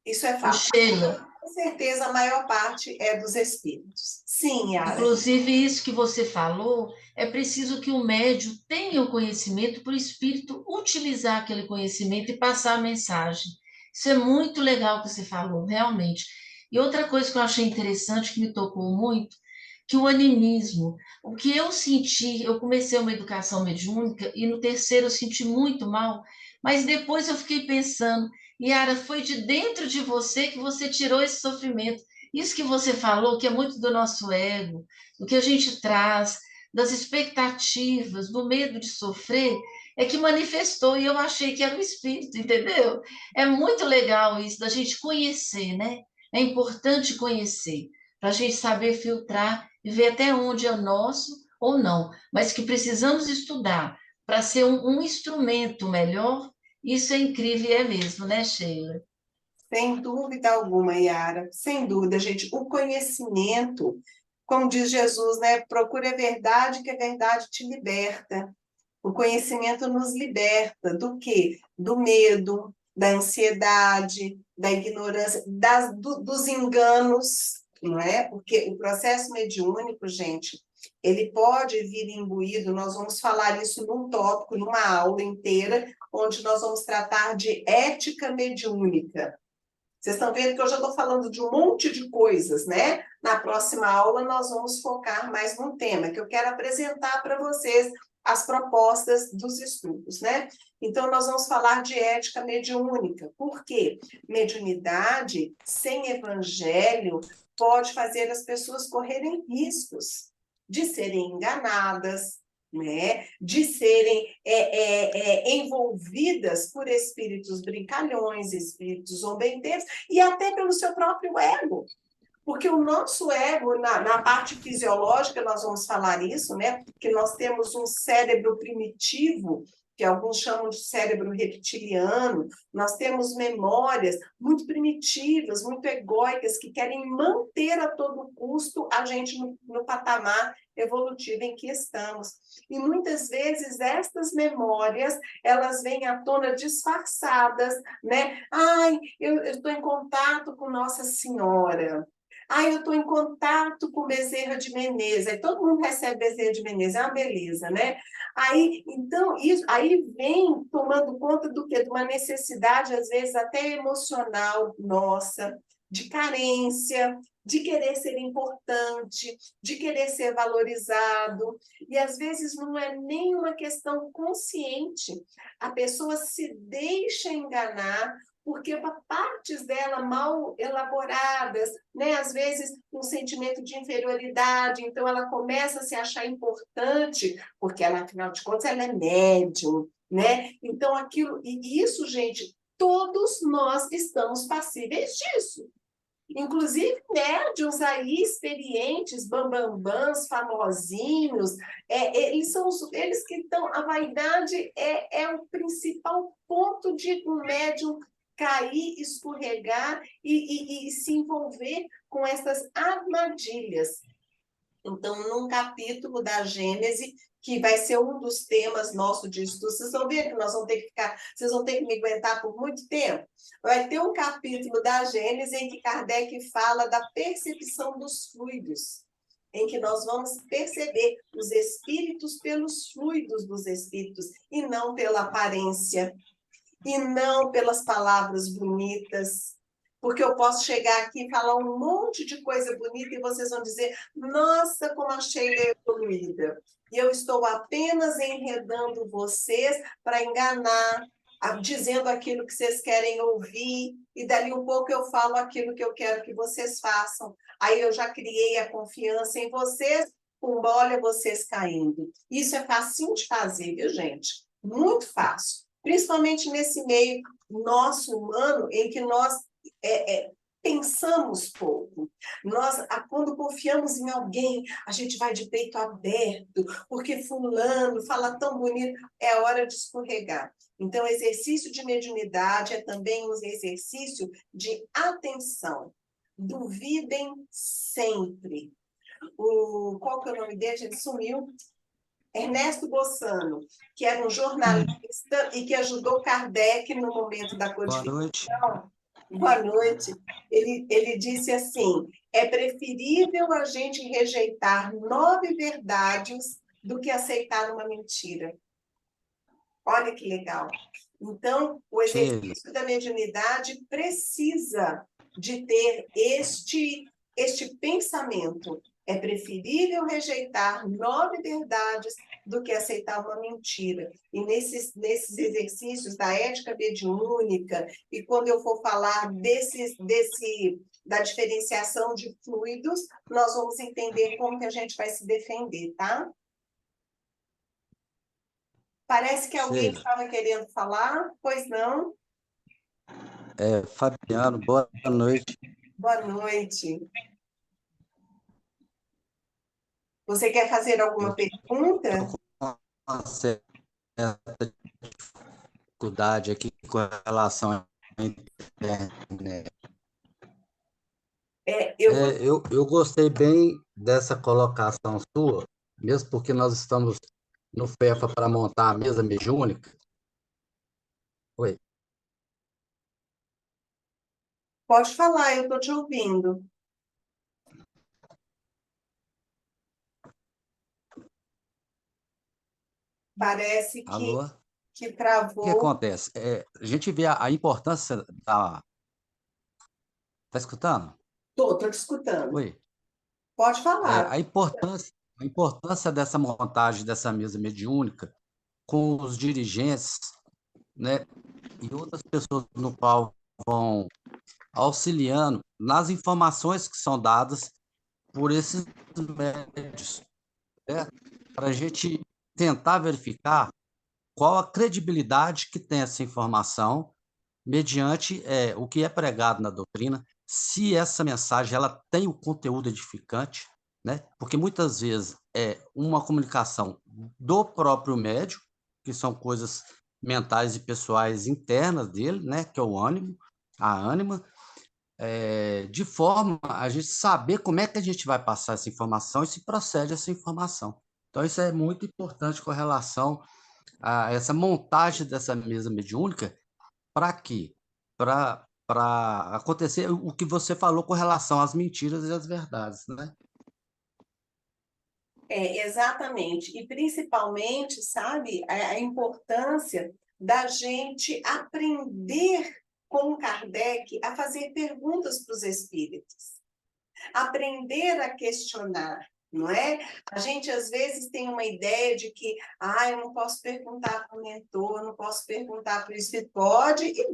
Isso é fato. Sheila, Com certeza, a maior parte é dos espíritos. Sim, Yara. inclusive isso que você falou, é preciso que o médium tenha o conhecimento para o espírito utilizar aquele conhecimento e passar a mensagem. Isso é muito legal que você falou, realmente. E outra coisa que eu achei interessante, que me tocou muito, que o animismo, o que eu senti, eu comecei uma educação mediúnica e no terceiro eu senti muito mal, mas depois eu fiquei pensando, Yara, foi de dentro de você que você tirou esse sofrimento. Isso que você falou, que é muito do nosso ego, do que a gente traz, das expectativas, do medo de sofrer, é que manifestou e eu achei que era o espírito, entendeu? É muito legal isso, da gente conhecer, né? É importante conhecer, para a gente saber filtrar e ver até onde é nosso ou não, mas que precisamos estudar para ser um instrumento melhor. Isso é incrível e é mesmo, né, Sheila? Sem dúvida alguma, Yara. Sem dúvida, gente. O conhecimento, como diz Jesus, né? Procure a verdade, que a verdade te liberta. O conhecimento nos liberta do quê? Do medo, da ansiedade, da ignorância, dos enganos, não é? Porque o processo mediúnico, gente, ele pode vir imbuído, nós vamos falar isso num tópico, numa aula inteira, onde nós vamos tratar de ética mediúnica, Vocês estão vendo que eu já estou falando de um monte de coisas, né? Na próxima aula nós vamos focar mais num tema, que eu quero apresentar para vocês as propostas dos estudos, né? Então, nós vamos falar de ética mediúnica. Por quê? Mediunidade sem evangelho pode fazer as pessoas correrem riscos de serem enganadas, né? De serem envolvidas por espíritos brincalhões, espíritos zombeteiros, e até pelo seu próprio ego. Porque o nosso ego, na parte fisiológica, nós vamos falar isso, né? Que nós temos um cérebro primitivo, que alguns chamam de cérebro reptiliano, nós temos memórias muito primitivas, muito egóicas, que querem manter a todo custo a gente no patamar evolutivo em que estamos. E muitas vezes estas memórias, elas vêm à tona disfarçadas, né? Ai, eu estou em contato com Nossa Senhora. Eu estou em contato com Bezerra de Menezes. Aí todo mundo recebe Bezerra de Menezes, é uma beleza, né? Então, aí vem tomando conta do quê? De uma necessidade, às vezes, até emocional nossa, de carência, de querer ser importante, de querer ser valorizado. E, às vezes, não é nem uma questão consciente. A pessoa se deixa enganar porque partes dela mal elaboradas, né? Às vezes um sentimento de inferioridade, então ela começa a se achar importante, porque ela, afinal de contas, ela é médium, né? Então aquilo, e isso, gente, todos nós estamos passíveis disso. Inclusive médiuns aí, experientes, bambambãs, famosinhos, eles são eles que estão. A vaidade é o principal ponto de um médium cair, escorregar e se envolver com essas armadilhas. Então, num capítulo da Gênese, que vai ser um dos temas nossos de estudo, vocês vão ver que nós vamos ter que ficar, vocês vão ter que me aguentar por muito tempo. Vai ter um capítulo da Gênese em que Kardec fala da percepção dos fluidos, em que nós vamos perceber os espíritos pelos fluidos dos espíritos, e não pela aparência, e não pelas palavras bonitas, porque eu posso chegar aqui e falar um monte de coisa bonita e vocês vão dizer, nossa, como a Sheila é evoluída. E eu estou apenas enredando vocês para enganar, dizendo aquilo que vocês querem ouvir, e dali um pouco eu falo aquilo que eu quero que vocês façam. Aí eu já criei a confiança em vocês, olha vocês caindo. Isso é facinho de fazer, viu, gente? Muito fácil. Principalmente nesse meio nosso humano, em que nós pensamos pouco. Nós, quando confiamos em alguém, a gente vai de peito aberto, porque fulano fala tão bonito, é hora de escorregar. Então, exercício de mediunidade é também um exercício de atenção. Duvidem sempre. Qual que é o nome dele? Ele sumiu. Ernesto Bossano, que era um jornalista e que ajudou Kardec no momento da Boa noite. codificação. Boa noite. Ele disse assim, é preferível a gente rejeitar 9 verdades do que aceitar uma mentira. Olha que legal. Então, o exercício da mediunidade precisa de ter este pensamento. É preferível rejeitar 9 verdades do que aceitar uma mentira. E nesses exercícios da ética mediúnica, e quando eu for falar da diferenciação de fluidos, nós vamos entender como que a gente vai se defender, tá? Parece que alguém estava querendo falar, pois não? Fabiano, boa noite. Boa noite. Você quer fazer alguma pergunta? Estou com uma certa dificuldade aqui com relação à internet. Eu gostei bem dessa colocação sua, mesmo porque nós estamos no FEFA para montar a mesa mediúnica. Oi. Pode falar, eu estou te ouvindo. Parece que travou. O que acontece? A gente vê a importância Tá escutando? Tô te escutando. Oi. Pode É, falar. a importância dessa montagem dessa mesa mediúnica com os dirigentes, né, e outras pessoas no qual vão auxiliando nas informações que são dadas por esses médios, né, para a gente tentar verificar qual a credibilidade que tem essa informação mediante o que é pregado na doutrina, se essa mensagem ela tem o conteúdo edificante, né? Porque muitas vezes é uma comunicação do próprio médium, que são coisas mentais e pessoais internas dele, né? Que é o ânimo, a ânima, de forma a gente saber como é que a gente vai passar essa informação e se procede essa informação. Então, isso é muito importante com relação a essa montagem dessa mesa mediúnica. Para quê? Para acontecer o que você falou com relação às mentiras e às verdades, né? Exatamente. E principalmente, sabe, a importância da gente aprender com Kardec a fazer perguntas para os espíritos, aprender a questionar, não é? A gente às vezes tem uma ideia de que, eu não posso perguntar para o mentor, não posso perguntar para o espírito. Pode e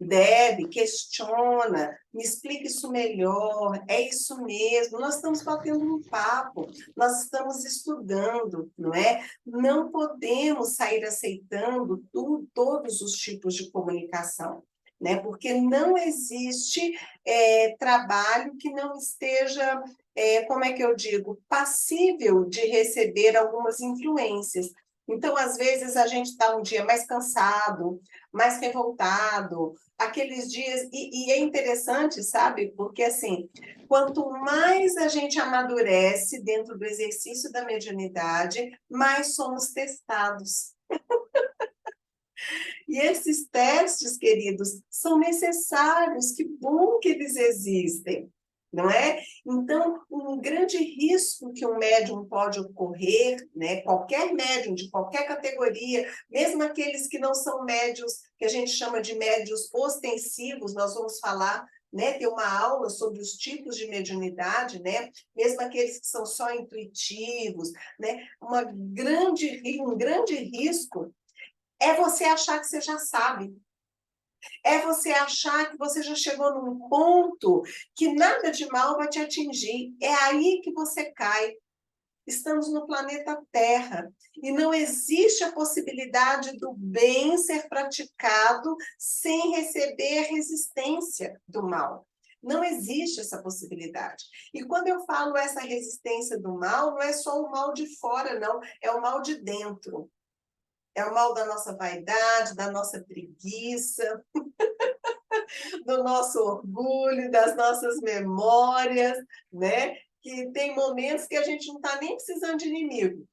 deve, questiona, me explica isso melhor, é isso mesmo, nós estamos batendo um papo, nós estamos estudando, não é? Não podemos sair aceitando todos os tipos de comunicação, né? Porque não existe trabalho que não esteja, como é que eu digo, passível de receber algumas influências. Então, às vezes, a gente está um dia mais cansado, mais revoltado, aqueles dias, e é interessante, sabe? Porque, assim, quanto mais a gente amadurece dentro do exercício da mediunidade, mais somos testados. E esses testes, queridos, são necessários, que bom que eles existem, não é? Então, um grande risco que um médium pode ocorrer, né? Qualquer médium de qualquer categoria, mesmo aqueles que não são médios, que a gente chama de médios ostensivos, nós vamos falar, né, ter uma aula sobre os tipos de mediunidade, né? Mesmo aqueles que são só intuitivos, né? Um grande risco é você achar que você já sabe. É você achar que você já chegou num ponto que nada de mal vai te atingir. É aí que você cai. Estamos no planeta Terra e não existe a possibilidade do bem ser praticado sem receber resistência do mal. Não existe essa possibilidade. E quando eu falo essa resistência do mal, não é só o mal de fora, não, é o mal de dentro. É o mal da nossa vaidade, da nossa preguiça, do nosso orgulho, das nossas memórias, né? Que tem momentos que a gente não está nem precisando de inimigo,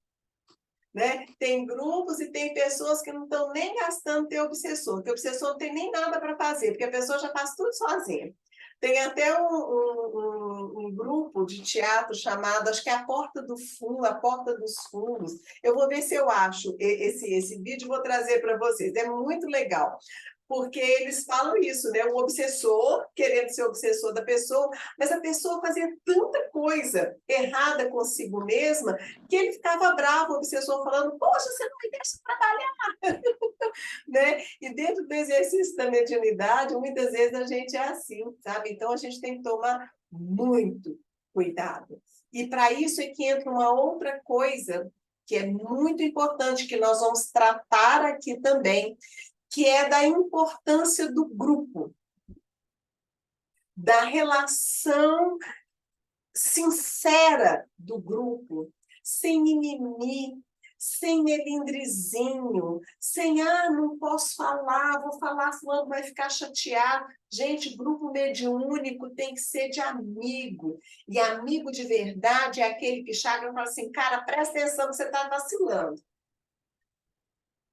né? Tem grupos e tem pessoas que não estão nem gastando ter obsessor, porque o obsessor não tem nem nada para fazer, porque a pessoa já faz tudo sozinha. Tem até um grupo de teatro chamado, acho que é A Porta do Fundo, A Porta dos Fundos. Eu vou ver se eu acho esse vídeo e vou trazer para vocês. É muito legal, porque eles falam isso, né? O obsessor, querendo ser obsessor da pessoa, mas a pessoa fazia tanta coisa errada consigo mesma que ele ficava bravo, o obsessor, falando, poxa, você não me deixa trabalhar, né? E dentro do exercício da mediunidade, muitas vezes a gente é assim, sabe? Então, a gente tem que tomar muito cuidado. E para isso é que entra uma outra coisa que é muito importante, que nós vamos tratar aqui também, que é da importância do grupo, da relação sincera do grupo, sem mimimi, sem melindrezinho, sem, não posso falar, vou falar, fulano vai ficar chateado. Gente, grupo mediúnico tem que ser de amigo, e amigo de verdade é aquele que chega e fala assim, cara, presta atenção que você está vacilando.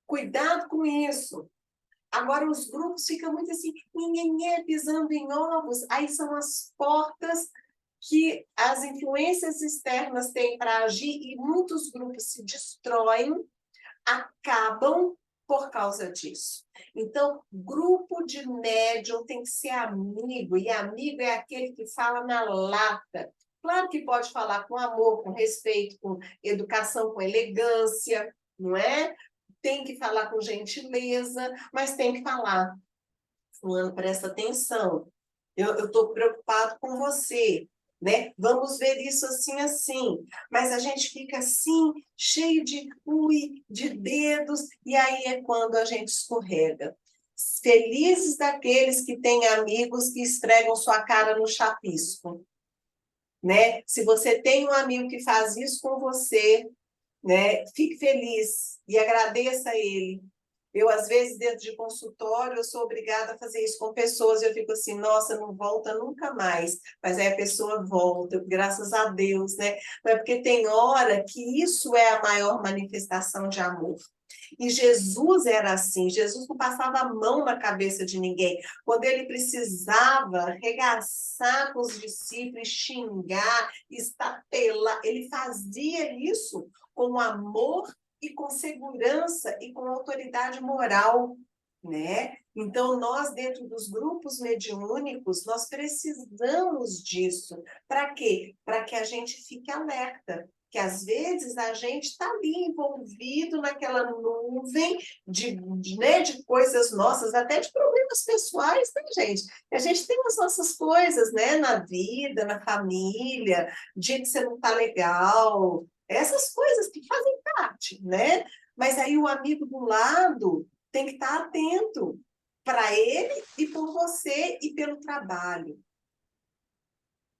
Cuidado com isso. Agora, os grupos ficam muito assim, ninguém pisando em ovos. Aí são as portas que as influências externas têm para agir e muitos grupos se destroem, acabam por causa disso. Então, grupo de médium tem que ser amigo, e amigo é aquele que fala na lata. Claro que pode falar com amor, com respeito, com educação, com elegância, não é? Tem que falar com gentileza, mas tem que falar. Fulano, presta atenção. Eu estou preocupado com você, né? Vamos ver isso assim, assim. Mas a gente fica assim, cheio de dedos, e aí é quando a gente escorrega. Felizes daqueles que têm amigos que esfregam sua cara no chapisco, né? Se você tem um amigo que faz isso com você, né? Fique feliz e agradeça a ele. Eu, às vezes, dentro de consultório, eu sou obrigada a fazer isso com pessoas, e eu fico assim, nossa, não volta nunca mais. Mas aí a pessoa volta, graças a Deus, né? Mas porque tem hora que isso é a maior manifestação de amor. E Jesus era assim, Jesus não passava a mão na cabeça de ninguém. Quando ele precisava arregaçar com os discípulos, xingar, estapelar, ele fazia isso com amor e com segurança e com autoridade moral, né? Então, nós, dentro dos grupos mediúnicos, nós precisamos disso. Para quê? Para que a gente fique alerta. Que às vezes a gente está ali envolvido naquela nuvem de coisas nossas, até de problemas pessoais, né, gente? A gente tem as nossas coisas, né, na vida, na família, dia que você não está legal, essas coisas que fazem parte, né? Mas aí o amigo do lado tem que estar atento para ele e por você e pelo trabalho.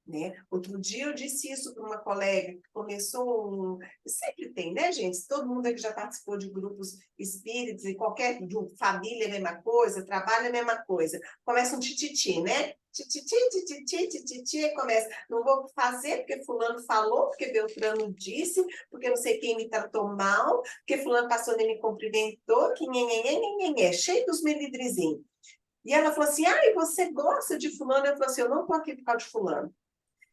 Né? Outro dia eu disse isso para uma colega que começou sempre tem, né, gente? Todo mundo aqui já participou de grupos espíritas e qualquer família é a mesma coisa, trabalho é a mesma coisa. Começa um tititi, né? Tititi, tititi, tititi, começa. Não vou fazer porque fulano falou, porque Beltrano disse, porque não sei quem me tratou mal, porque fulano passou nem me cumprimentou, que nhenhenhenhenhenhen, cheio dos melindrezinhos. E ela falou assim, e você gosta de fulano? Eu falei assim, eu não estou aqui por causa de fulano.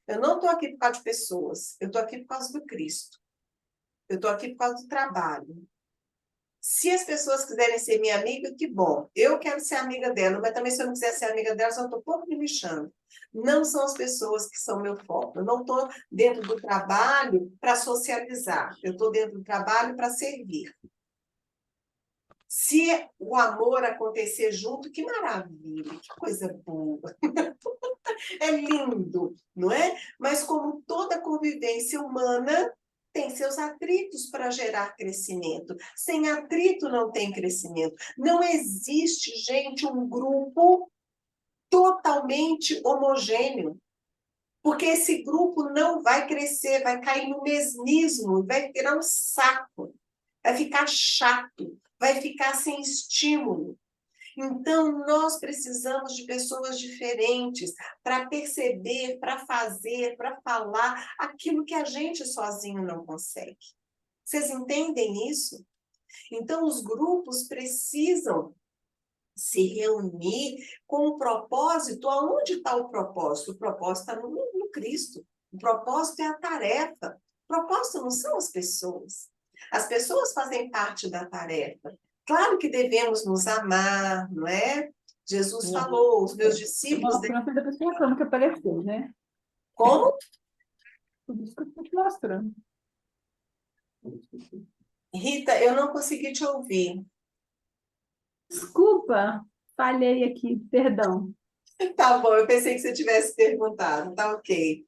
Eu não estou aqui por causa de pessoas, eu estou aqui por causa do Cristo. Eu estou aqui por causa do trabalho. Se as pessoas quiserem ser minha amiga, que bom. Eu quero ser amiga dela, mas também se eu não quiser ser amiga dela, eu estou pouco me lixando. Não são as pessoas que são meu foco. Eu não estou dentro do trabalho para socializar. Eu estou dentro do trabalho para servir. Se o amor acontecer junto, que maravilha, que coisa boa. É lindo, não é? Mas como toda convivência humana, tem seus atritos para gerar crescimento. Sem atrito não tem crescimento. Não existe, gente, um grupo totalmente homogêneo. Porque esse grupo não vai crescer, vai cair no mesmismo, vai virar um saco, vai ficar chato, vai ficar sem estímulo. Então, nós precisamos de pessoas diferentes para perceber, para fazer, para falar aquilo que a gente sozinho não consegue. Vocês entendem isso? Então, os grupos precisam se reunir com o propósito. Aonde está o propósito? O propósito está no Cristo. O propósito é a tarefa. O propósito não são as pessoas. As pessoas fazem parte da tarefa. Claro que devemos nos amar, não é? Jesus falou, os meus discípulos... Mostrando da pessoa como que apareceu, né? Como? Por isso que eu estou te mostrando. Rita, eu não consegui te ouvir. Desculpa, falhei aqui, perdão. Tá bom, eu pensei que você tivesse perguntado, tá ok.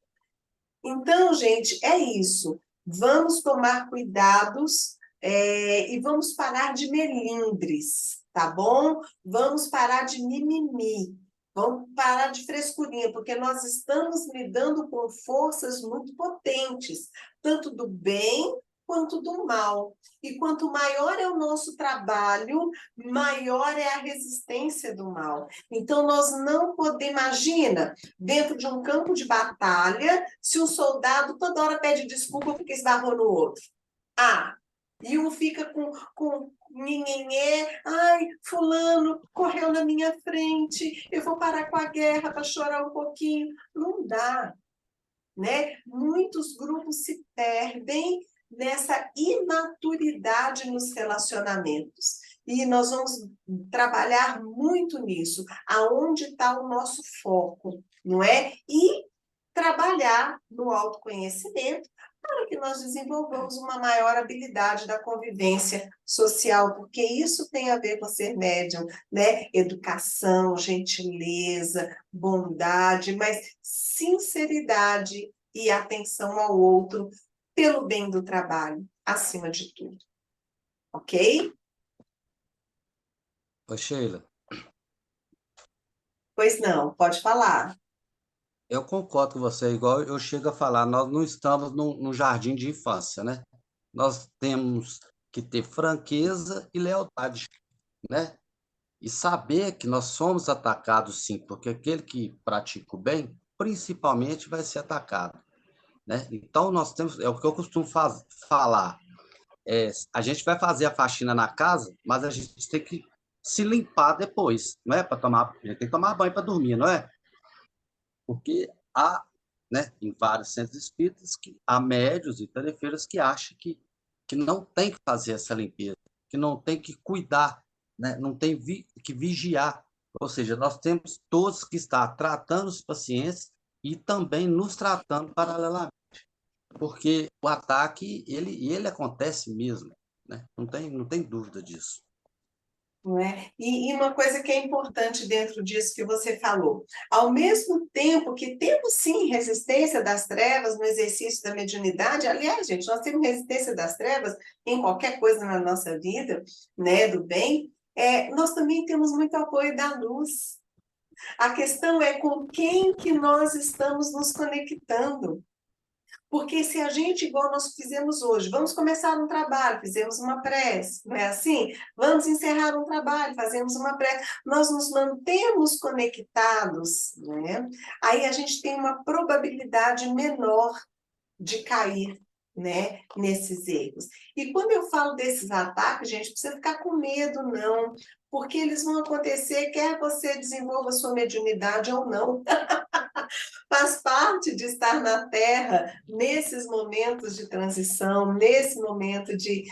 Então, gente, é isso. Vamos tomar cuidados e vamos parar de melindres, tá bom? Vamos parar de mimimi. Vamos parar de frescurinha, porque nós estamos lidando com forças muito potentes, tanto do bem quanto do mal. E quanto maior é o nosso trabalho, maior é a resistência do mal. Então, nós não podemos... Imagina, dentro de um campo de batalha, se um soldado toda hora pede desculpa porque esbarrou no outro. E um fica com nhenhenhé, fulano correu na minha frente, eu vou parar com a guerra para chorar um pouquinho. Não dá, né? Muitos grupos se perdem nessa imaturidade nos relacionamentos. E nós vamos trabalhar muito nisso, aonde está o nosso foco, não é? E trabalhar no autoconhecimento para que nós desenvolvamos uma maior habilidade da convivência social, porque isso tem a ver com ser médium, né? Educação, gentileza, bondade, mas sinceridade e atenção ao outro pelo bem do trabalho, acima de tudo. Ok? Ô, Sheila, Pois não, pode falar. eu concordo com você, igual eu chego a falar, nós não estamos no jardim de infância, né? Nós temos que ter franqueza e lealdade, né? E saber que nós somos atacados, sim, porque aquele que pratica o bem, principalmente, vai ser atacado, né? Então, nós temos, é o que eu costumo falar, a gente vai fazer a faxina na casa, mas a gente tem que se limpar depois, não é? Para tomar, a gente tem que tomar banho para dormir, não é? Porque há, né, em vários centros espíritas, que há médios e tarefeiros que acham que não tem que fazer essa limpeza, que não tem que cuidar, né, não tem que vigiar. Ou seja, nós temos todos que estar tratando os pacientes e também nos tratando paralelamente, porque o ataque, ele acontece mesmo, né? Não tem dúvida disso. Não é? E uma coisa que é importante dentro disso que você falou, ao mesmo tempo que temos sim resistência das trevas no exercício da mediunidade, aliás, gente, nós temos resistência das trevas em qualquer coisa na nossa vida, né, do bem, nós também temos muito apoio da luz. A questão é com quem que nós estamos nos conectando. Porque se a gente, igual nós fizemos hoje, vamos começar um trabalho, fizemos uma prece, não é assim? Vamos encerrar um trabalho, fazemos uma prece, nós nos mantemos conectados, né? Aí a gente tem uma probabilidade menor de cair, né, nesses erros. E quando eu falo desses ataques, gente, não precisa ficar com medo, não, porque eles vão acontecer, quer você desenvolva sua mediunidade ou não. Faz parte de estar na Terra nesses momentos de transição, nesse momento de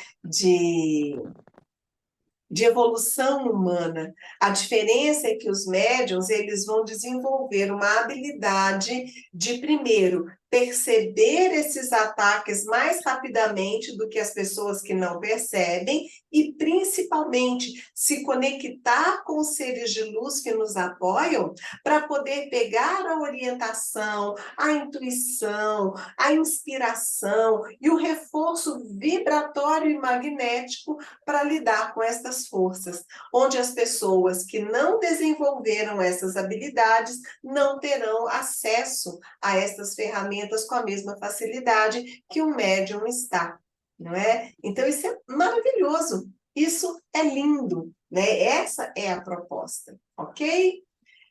evolução humana. A diferença é que os médiuns, eles vão desenvolver uma habilidade de, primeiro, perceber esses ataques mais rapidamente do que as pessoas que não percebem e, principalmente, se conectar com os seres de luz que nos apoiam para poder pegar a orientação, a intuição, a inspiração e o reforço vibratório e magnético para lidar com estas forças, onde as pessoas que não desenvolveram essas habilidades não terão acesso a essas ferramentas com a mesma facilidade que o médium está, não é? Então, isso é maravilhoso, isso é lindo, né? Essa é a proposta, ok?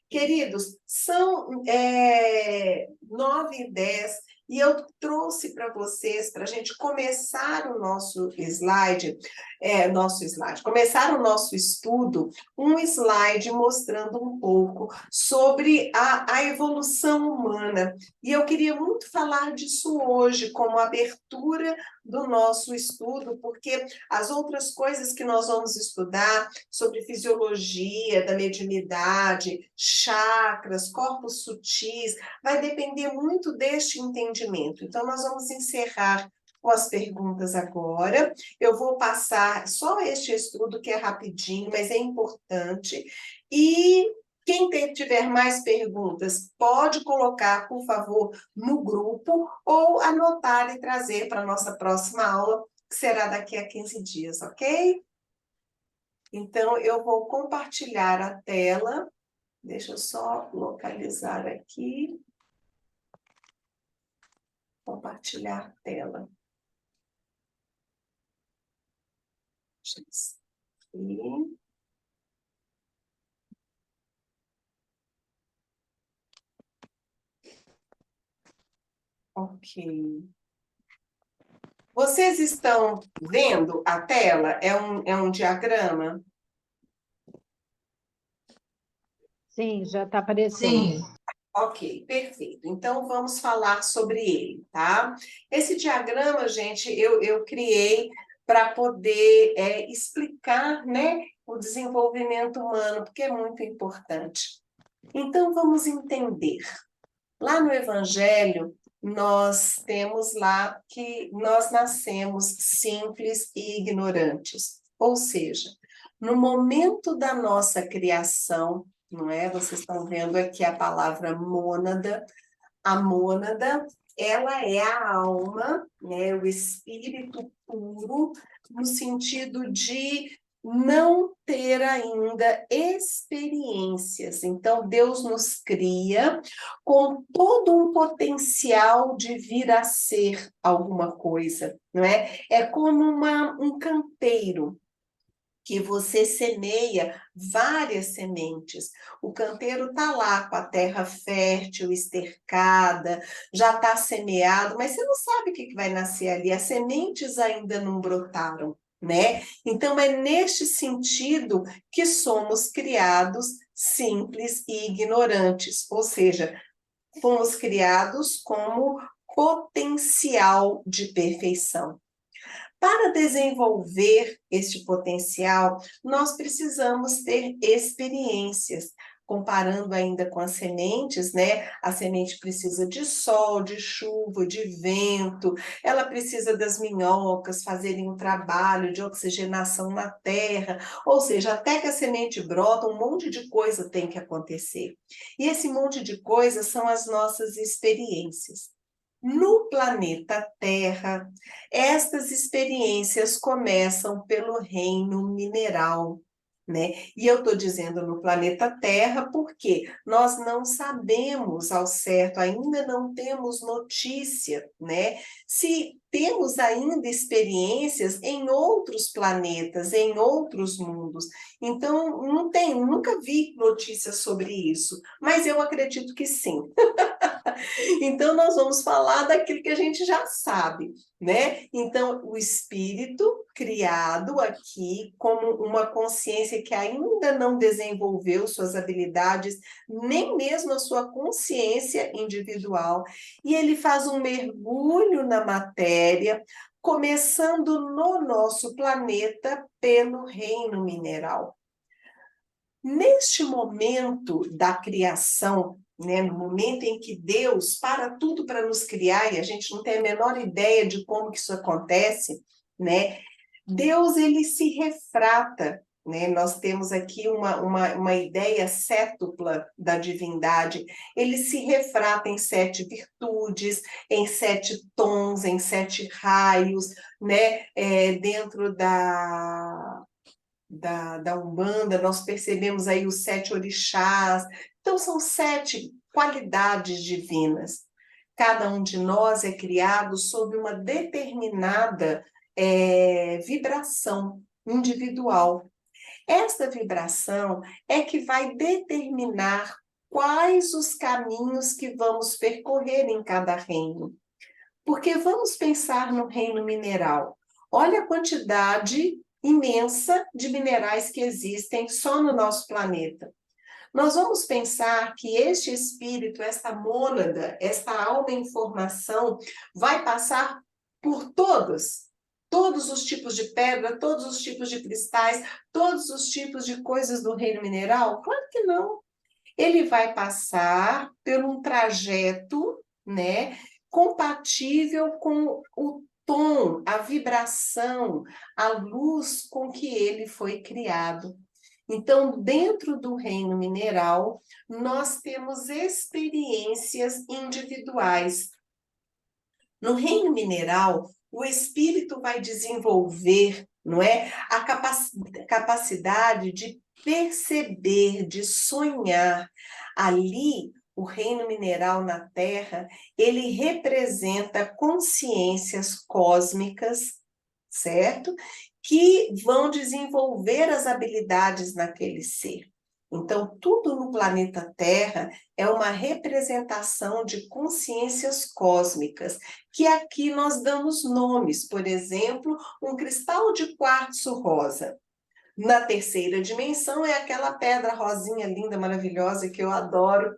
Queridos, são 9h10 e eu trouxe para vocês, para a gente começar o nosso slide, começar o nosso estudo, um slide mostrando um pouco sobre a evolução humana. E eu queria muito falar disso hoje, como abertura do nosso estudo, porque as outras coisas que nós vamos estudar sobre fisiologia, da mediunidade, chakras, corpos sutis, vai depender muito deste entendimento. Então, nós vamos encerrar com as perguntas agora. Eu vou passar só este estudo, que é rapidinho, mas é importante. E quem tiver mais perguntas, pode colocar, por favor, no grupo ou anotar e trazer para a nossa próxima aula, que será daqui a 15 dias, ok? Então, eu vou compartilhar a tela. Deixa eu só localizar aqui. Compartilhar a tela. Aqui. Ok. Vocês estão vendo a tela? É um diagrama? Sim, já está aparecendo. Sim, Ok, perfeito. Então, vamos falar sobre ele, tá? Esse diagrama, gente, eu criei para poder explicar, né, o desenvolvimento humano, porque é muito importante. Então, vamos entender. Lá no Evangelho, nós temos lá que nós nascemos simples e ignorantes. Ou seja, no momento da nossa criação, não é? Vocês estão vendo aqui a palavra mônada. A mônada, ela é a alma, né? O espírito puro, no sentido de não ter ainda experiências. Então, Deus nos cria com todo um potencial de vir a ser alguma coisa, não é? É como um canteiro, que você semeia várias sementes. O canteiro está lá com a terra fértil, estercada, já está semeado, mas você não sabe o que vai nascer ali, as sementes ainda não brotaram, né? Então, é neste sentido que somos criados simples e ignorantes, ou seja, fomos criados como potencial de perfeição. Para desenvolver este potencial, nós precisamos ter experiências. Comparando ainda com as sementes, né? A semente precisa de sol, de chuva, de vento, ela precisa das minhocas fazerem um trabalho de oxigenação na terra, ou seja, até que a semente brota, um monte de coisa tem que acontecer. E esse monte de coisas são as nossas experiências. No planeta Terra, estas experiências começam pelo reino mineral, né? E eu estou dizendo no planeta Terra porque nós não sabemos ao certo, ainda não temos notícia, né? Se temos ainda experiências em outros planetas, em outros mundos. Então, nunca vi notícias sobre isso, mas eu acredito que sim. Então, nós vamos falar daquilo que a gente já sabe, né? Então, o espírito criado aqui como uma consciência que ainda não desenvolveu suas habilidades, nem mesmo a sua consciência individual, e ele faz um mergulho na matéria, começando no nosso planeta pelo reino mineral. Neste momento da criação, né, no momento em que Deus para tudo para nos criar, e a gente não tem a menor ideia de como que isso acontece, né? Deus, ele se refrata, né? Nós temos aqui uma ideia sétupla da divindade. Ele se refrata em 7 virtudes, em 7 tons, em 7 raios, né? Dentro da Umbanda, nós percebemos aí os 7 orixás. Então, são 7 qualidades divinas. Cada um de nós é criado sob uma determinada vibração individual. Esta vibração é que vai determinar quais os caminhos que vamos percorrer em cada reino. Porque vamos pensar no reino mineral. Olha a quantidade imensa de minerais que existem só no nosso planeta. Nós vamos pensar que este espírito, esta mônada, esta alma em formação, vai passar por todos os tipos de pedra, todos os tipos de cristais, todos os tipos de coisas do reino mineral? Claro que não. Ele vai passar por um trajeto, né, compatível com o tom, a vibração, a luz com que ele foi criado. Então, dentro do reino mineral, nós temos experiências individuais. No reino mineral, o espírito vai desenvolver, não é, a capacidade de perceber, de sonhar. Ali, o reino mineral na Terra, ele representa consciências cósmicas, certo? Que vão desenvolver as habilidades naquele ser. Então, tudo no planeta Terra é uma representação de consciências cósmicas, que aqui nós damos nomes. Por exemplo, um cristal de quartzo rosa. Na terceira dimensão é aquela pedra rosinha linda, maravilhosa, que eu adoro,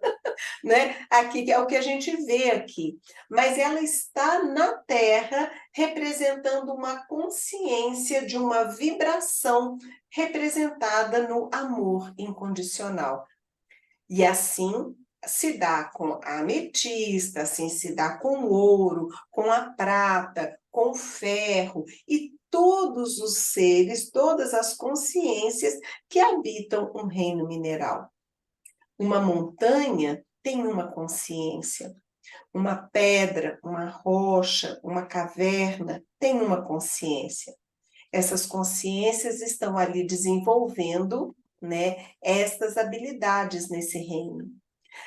né? Aqui que é o que a gente vê aqui. Mas ela está na Terra representando uma consciência de uma vibração representada no amor incondicional. E assim se dá com a ametista, assim se dá com o ouro, com a prata, com o ferro e todos os seres, todas as consciências que habitam um reino mineral. Uma montanha tem uma consciência, uma pedra, uma rocha, uma caverna tem uma consciência. Essas consciências estão ali desenvolvendo, né, estas habilidades nesse reino.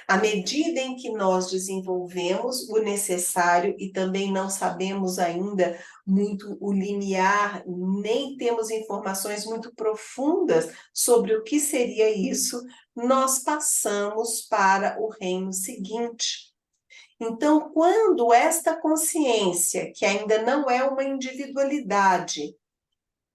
À medida em que nós desenvolvemos o necessário e também não sabemos ainda muito o limiar, nem temos informações muito profundas sobre o que seria isso, nós passamos para o reino seguinte. Então, quando esta consciência, que ainda não é uma individualidade,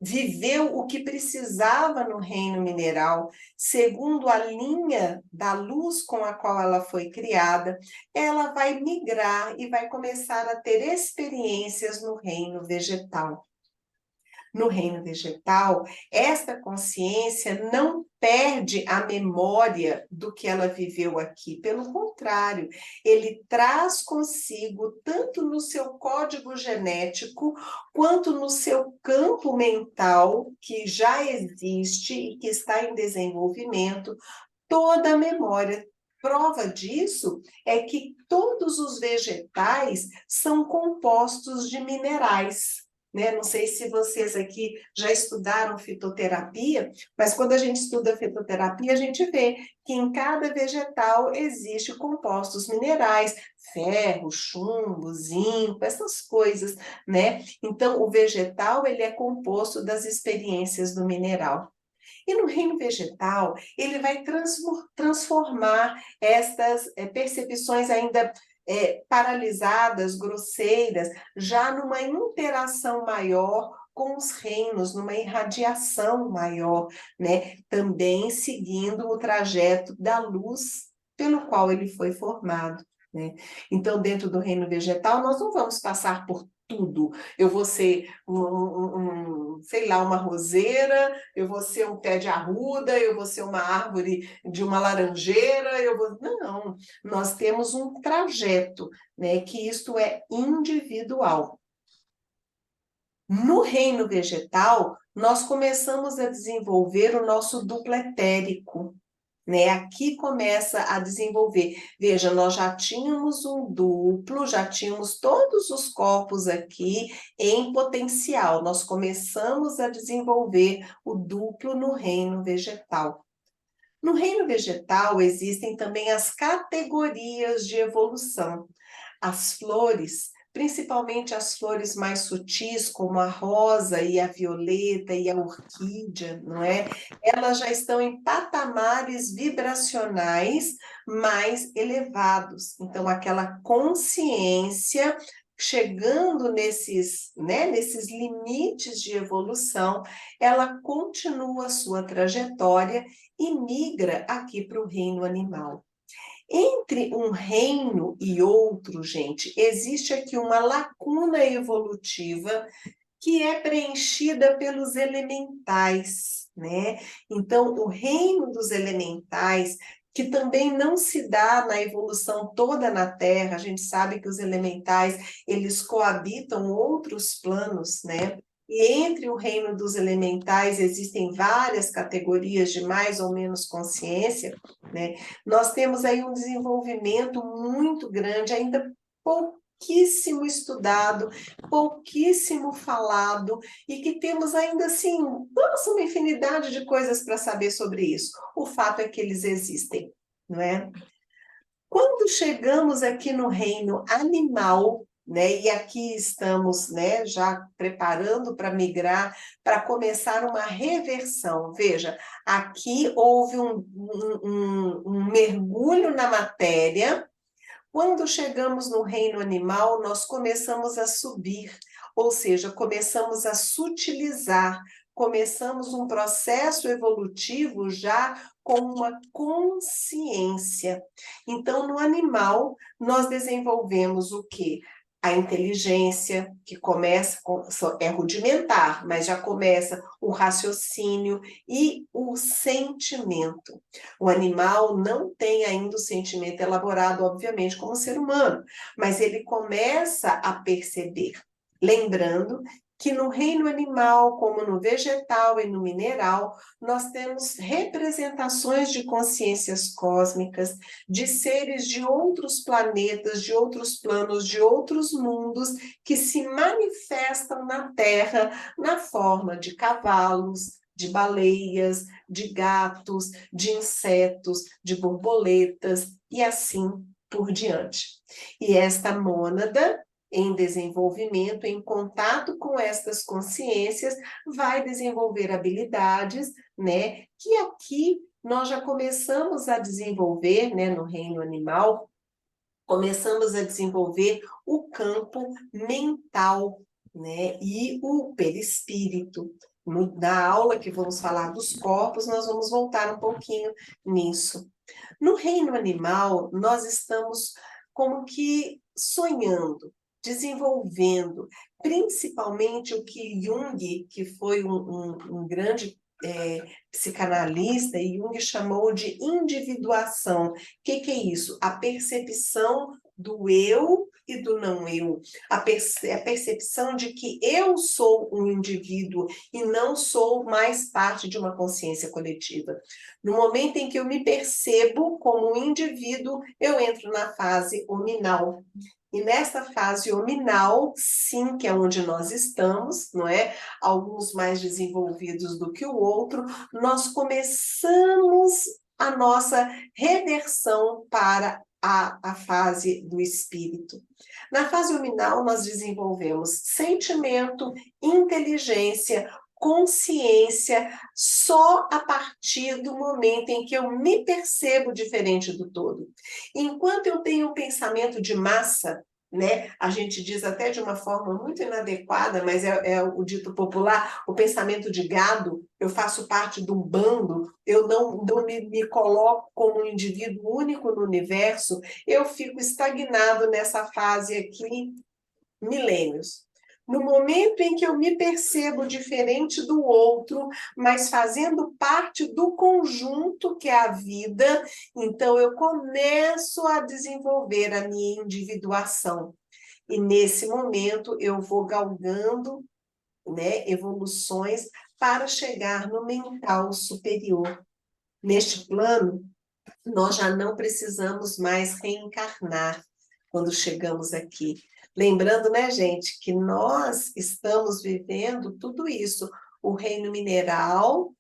viveu o que precisava no reino mineral, segundo a linha da luz com a qual ela foi criada, ela vai migrar e vai começar a ter experiências no reino vegetal. No reino vegetal, esta consciência não perde a memória do que ela viveu aqui. Pelo contrário, ele traz consigo, tanto no seu código genético, quanto no seu campo mental, que já existe e que está em desenvolvimento, toda a memória. Prova disso é que todos os vegetais são compostos de minerais. Né? Não sei se vocês aqui já estudaram fitoterapia, mas quando a gente estuda fitoterapia, a gente vê que em cada vegetal existe compostos minerais, ferro, chumbo, zinco, essas coisas, né? Então, o vegetal, ele é composto das experiências do mineral. E no reino vegetal, ele vai transformar estas percepções ainda paralisadas, grosseiras, já numa interação maior com os reinos, numa irradiação maior, né? Também seguindo o trajeto da luz pelo qual ele foi formado, né? Então, dentro do reino vegetal, nós não vamos passar por tudo. Eu vou ser, sei lá, uma roseira, eu vou ser um pé de arruda, eu vou ser uma árvore de uma laranjeira, Não, nós temos um trajeto, né, que isto é individual. No reino vegetal, nós começamos a desenvolver o nosso duplo etérico, né? Aqui começa a desenvolver. Veja, nós já tínhamos um duplo, já tínhamos todos os corpos aqui em potencial. Nós começamos a desenvolver o duplo no reino vegetal. No reino vegetal existem também as categorias de evolução. As flores, principalmente as flores mais sutis, como a rosa e a violeta e a orquídea, não é? Elas já estão em patamares vibracionais mais elevados. Então, aquela consciência chegando nesses limites de evolução, ela continua a sua trajetória e migra aqui para o reino animal. Entre um reino e outro, gente, existe aqui uma lacuna evolutiva que é preenchida pelos elementais, né? Então, o reino dos elementais, que também não se dá na evolução toda na Terra, a gente sabe que os elementais, eles coabitam outros planos, né? E entre o reino dos elementais existem várias categorias de mais ou menos consciência, né? Nós temos aí um desenvolvimento muito grande, ainda pouquíssimo estudado, pouquíssimo falado, e que temos ainda assim, nossa, uma infinidade de coisas para saber sobre isso. O fato é que eles existem, não é? Quando chegamos aqui no reino animal, né, e aqui estamos, né, já preparando para migrar, para começar uma reversão. Veja, aqui houve um mergulho na matéria. Quando chegamos no reino animal, nós começamos a subir, ou seja, começamos a sutilizar, começamos um processo evolutivo já com uma consciência. Então, no animal, nós desenvolvemos o quê? A inteligência, que começa, é rudimentar, mas já começa o raciocínio e o sentimento. O animal não tem ainda o sentimento elaborado, obviamente, como o ser humano, mas ele começa a perceber. Lembrando que no reino animal, como no vegetal e no mineral, nós temos representações de consciências cósmicas, de seres de outros planetas, de outros planos, de outros mundos, que se manifestam na Terra na forma de cavalos, de baleias, de gatos, de insetos, de borboletas, e assim por diante. E esta mônada, em desenvolvimento, em contato com estas consciências, vai desenvolver habilidades, né, que aqui nós já começamos a desenvolver, né, no reino animal, começamos a desenvolver o campo mental, né, e o perispírito. Na aula que vamos falar dos corpos, nós vamos voltar um pouquinho nisso. No reino animal, nós estamos como que sonhando, desenvolvendo, principalmente o que Jung, que foi um grande psicanalista, e Jung chamou de individuação. O que é isso? A percepção do eu e do não eu. A percepção de que eu sou um indivíduo e não sou mais parte de uma consciência coletiva. No momento em que eu me percebo como um indivíduo, eu entro na fase hominal. E nessa fase hominal, sim, que é onde nós estamos, não é? Alguns mais desenvolvidos do que o outro, nós começamos a nossa reversão para a fase do espírito. Na fase hominal, nós desenvolvemos sentimento, inteligência, consciência, só a partir do momento em que eu me percebo diferente do todo. Enquanto eu tenho um pensamento de massa, né, a gente diz até de uma forma muito inadequada, mas é o dito popular, o pensamento de gado, eu faço parte de um bando, eu não me coloco como um indivíduo único no universo, eu fico estagnado nessa fase aqui, milênios. No momento em que eu me percebo diferente do outro, mas fazendo parte do conjunto que é a vida, então eu começo a desenvolver a minha individuação. E nesse momento eu vou galgando, né, evoluções para chegar no mental superior. Neste plano, nós já não precisamos mais reencarnar quando chegamos aqui. Lembrando, né, gente, que nós estamos vivendo tudo isso. O reino mineral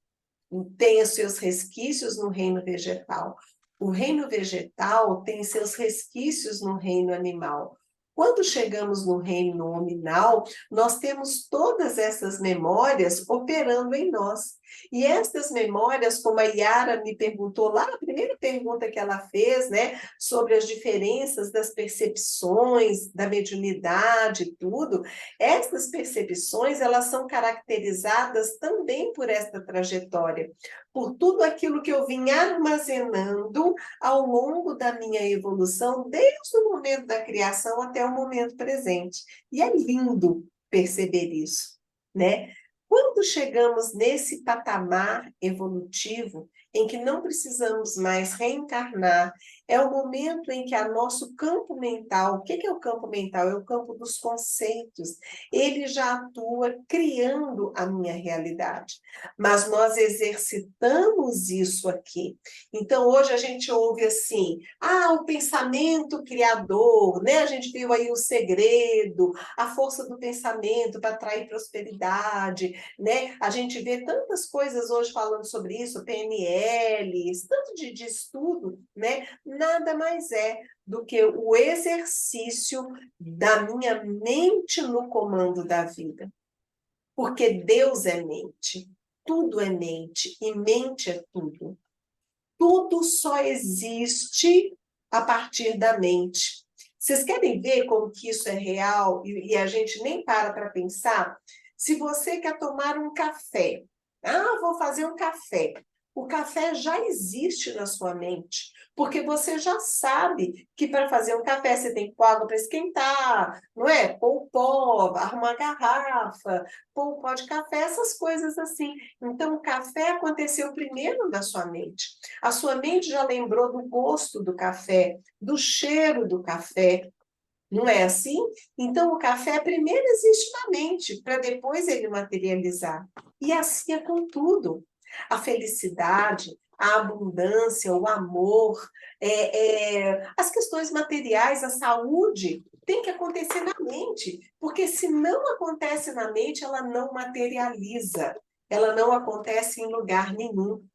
tem os seus resquícios no reino vegetal. O reino vegetal tem seus resquícios no reino animal. Quando chegamos no reino hominal, nós temos todas essas memórias operando em nós. E estas memórias, como a Yara me perguntou lá, a primeira pergunta que ela fez, né, sobre as diferenças das percepções, da mediunidade e tudo, estas percepções, elas são caracterizadas também por esta trajetória, por tudo aquilo que eu vim armazenando ao longo da minha evolução, desde o momento da criação até o momento presente. E é lindo perceber isso, né? Quando chegamos nesse patamar evolutivo, em que não precisamos mais reencarnar, é o momento em que o nosso campo mental, o que é o campo mental? É o campo dos conceitos. Ele já atua criando a minha realidade. Mas nós exercitamos isso aqui. Então, hoje a gente ouve assim, o pensamento criador, né? A gente viu aí o segredo, a força do pensamento para atrair prosperidade, né? A gente vê tantas coisas hoje falando sobre isso, PNL, tanto de estudo, né? Nada mais é do que o exercício da minha mente no comando da vida. Porque Deus é mente, tudo é mente, e mente é tudo. Tudo só existe a partir da mente. Vocês querem ver como que isso é real e a gente nem para pensar? Se você quer tomar um café, vou fazer um café. O café já existe na sua mente, porque você já sabe que para fazer um café você tem que pôr água para esquentar, não é? Pôr o pó, arrumar a garrafa, pôr o pó de café, essas coisas assim. Então, o café aconteceu primeiro na sua mente. A sua mente já lembrou do gosto do café, do cheiro do café. Não é assim? Então, o café primeiro existe na mente, para depois ele materializar. E assim é com tudo. A felicidade, a abundância, o amor, as questões materiais, a saúde, tem que acontecer na mente, porque se não acontece na mente, ela não materializa, ela não acontece em lugar nenhum.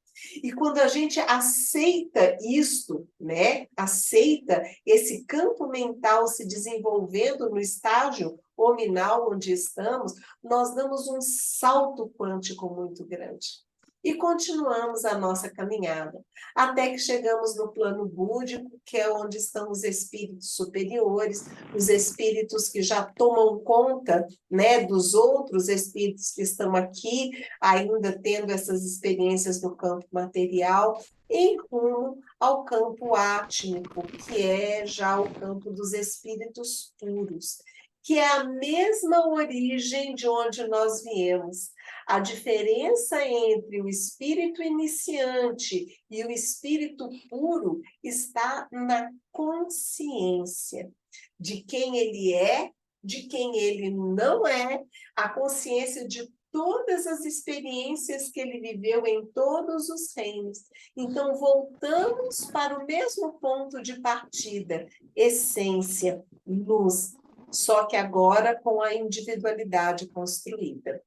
E quando a gente aceita isto, né, aceita esse campo mental se desenvolvendo no estágio hominal onde estamos, nós damos um salto quântico muito grande. E continuamos a nossa caminhada, até que chegamos no plano búdico, que é onde estão os espíritos superiores, os espíritos que já tomam conta, né, dos outros espíritos que estão aqui, ainda tendo essas experiências no campo material, em rumo ao campo átmico, que é já o campo dos espíritos puros, que é a mesma origem de onde nós viemos. A diferença entre o espírito iniciante e o espírito puro está na consciência de quem ele é, de quem ele não é, a consciência de todas as experiências que ele viveu em todos os reinos. Então, voltamos para o mesmo ponto de partida, essência, luz, só que agora com a individualidade construída.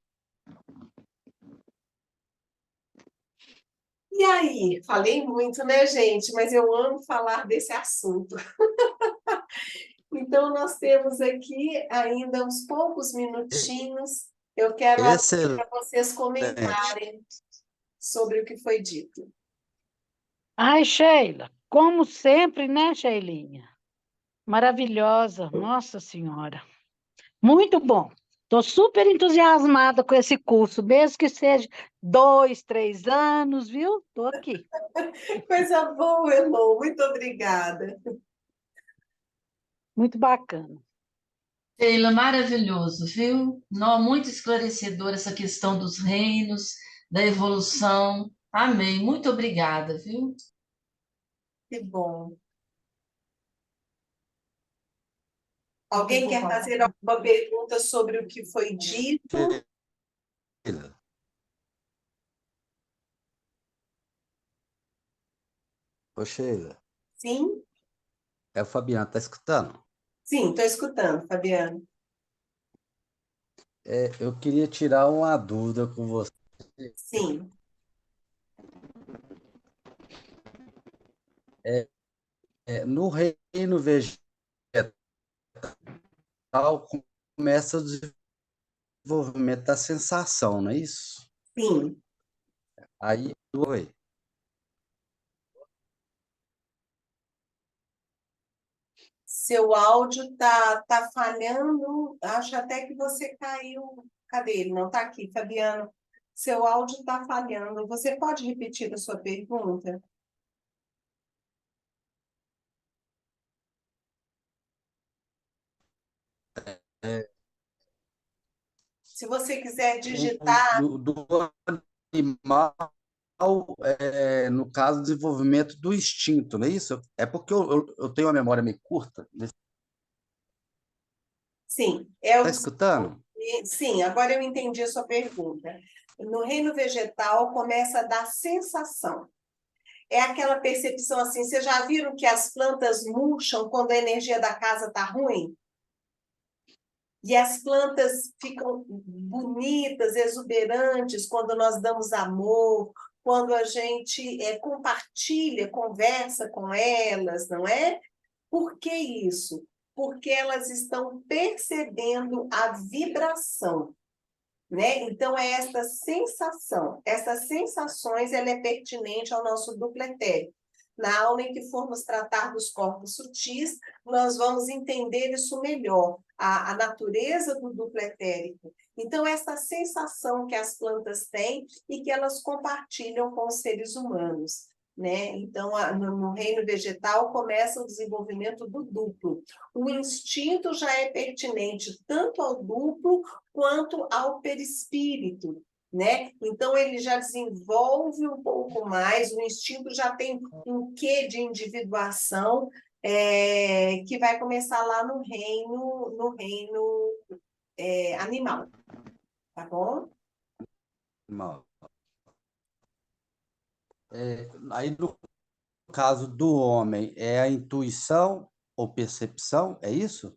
E aí, falei muito, né, gente? Mas eu amo falar desse assunto. Então, nós temos aqui ainda uns poucos minutinhos. Eu quero abrir para vocês comentarem sobre o que foi dito. Ai, Sheila, como sempre, né, Sheilinha? Maravilhosa, Nossa Senhora. Muito bom. Estou super entusiasmada com esse curso, mesmo que seja 2, 3 anos, viu? Estou aqui. Coisa boa, Elô. Muito obrigada. Muito bacana. Sheila, maravilhoso, viu? Não, muito esclarecedor essa questão dos reinos, da evolução. Amém. Muito obrigada, viu? Que bom. Alguém quer fazer alguma pergunta sobre o que foi dito? Ô, Sheila, Sim? é o Fabiano, tá escutando? Sim, estou escutando, Fabiano. Eu queria tirar uma dúvida com você. Sim. No reino vegetal começa o desenvolvimento da sensação, não é isso? Sim. Aí, oi. Seu áudio tá falhando. Acho até que você caiu. Cadê ele? Não está aqui, Fabiano. Seu áudio está falhando. Você pode repetir a sua pergunta? Se você quiser digitar, Do animal, no caso, desenvolvimento do instinto, não é isso? É porque eu tenho uma memória meio curta. sim. Está escutando? Sim, agora eu entendi a sua pergunta. No reino vegetal começa a dar sensação. É aquela percepção assim, vocês já viram que as plantas murcham quando a energia da casa está ruim? E as plantas ficam bonitas, exuberantes, quando nós damos amor, quando a gente compartilha, conversa com elas, não é? Por que isso? Porque elas estão percebendo a vibração, né? Então, é esta sensação. Essas sensações, ela é pertinente ao nosso duplo etérico. Na aula em que formos tratar dos corpos sutis, nós vamos entender isso melhor. a natureza do duplo etérico. Então, essa sensação que as plantas têm e que elas compartilham com os seres humanos, né? Então, no reino vegetal começa o desenvolvimento do duplo. O instinto já é pertinente tanto ao duplo quanto ao perispírito, né? Então, ele já desenvolve um pouco mais, o instinto já tem um quê de individuação, que vai começar lá no reino animal, tá bom? Não. Aí, no caso do homem, é a intuição ou percepção, é isso?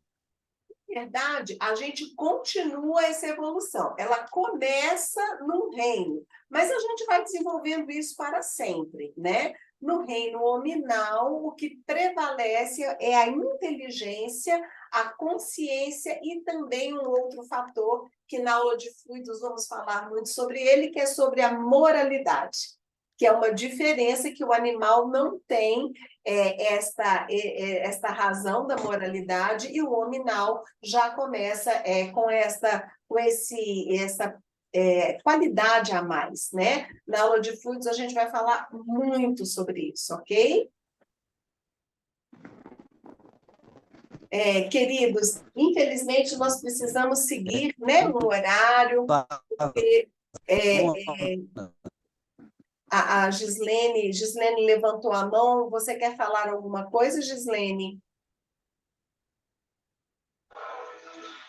Verdade, a gente continua essa evolução. Ela começa num reino, mas a gente vai desenvolvendo isso para sempre, né? No reino hominal, o que prevalece é a inteligência, a consciência e também um outro fator que na aula de fluidos vamos falar muito sobre ele, que é sobre a moralidade, que é uma diferença que o animal não tem esta razão da moralidade, e o hominal já começa essa qualidade a mais, né? Na aula de fluidos a gente vai falar muito sobre isso, ok? Queridos, infelizmente nós precisamos seguir, né, no horário, Tá. porque a Gislene levantou a mão. Você quer falar alguma coisa, Gislene?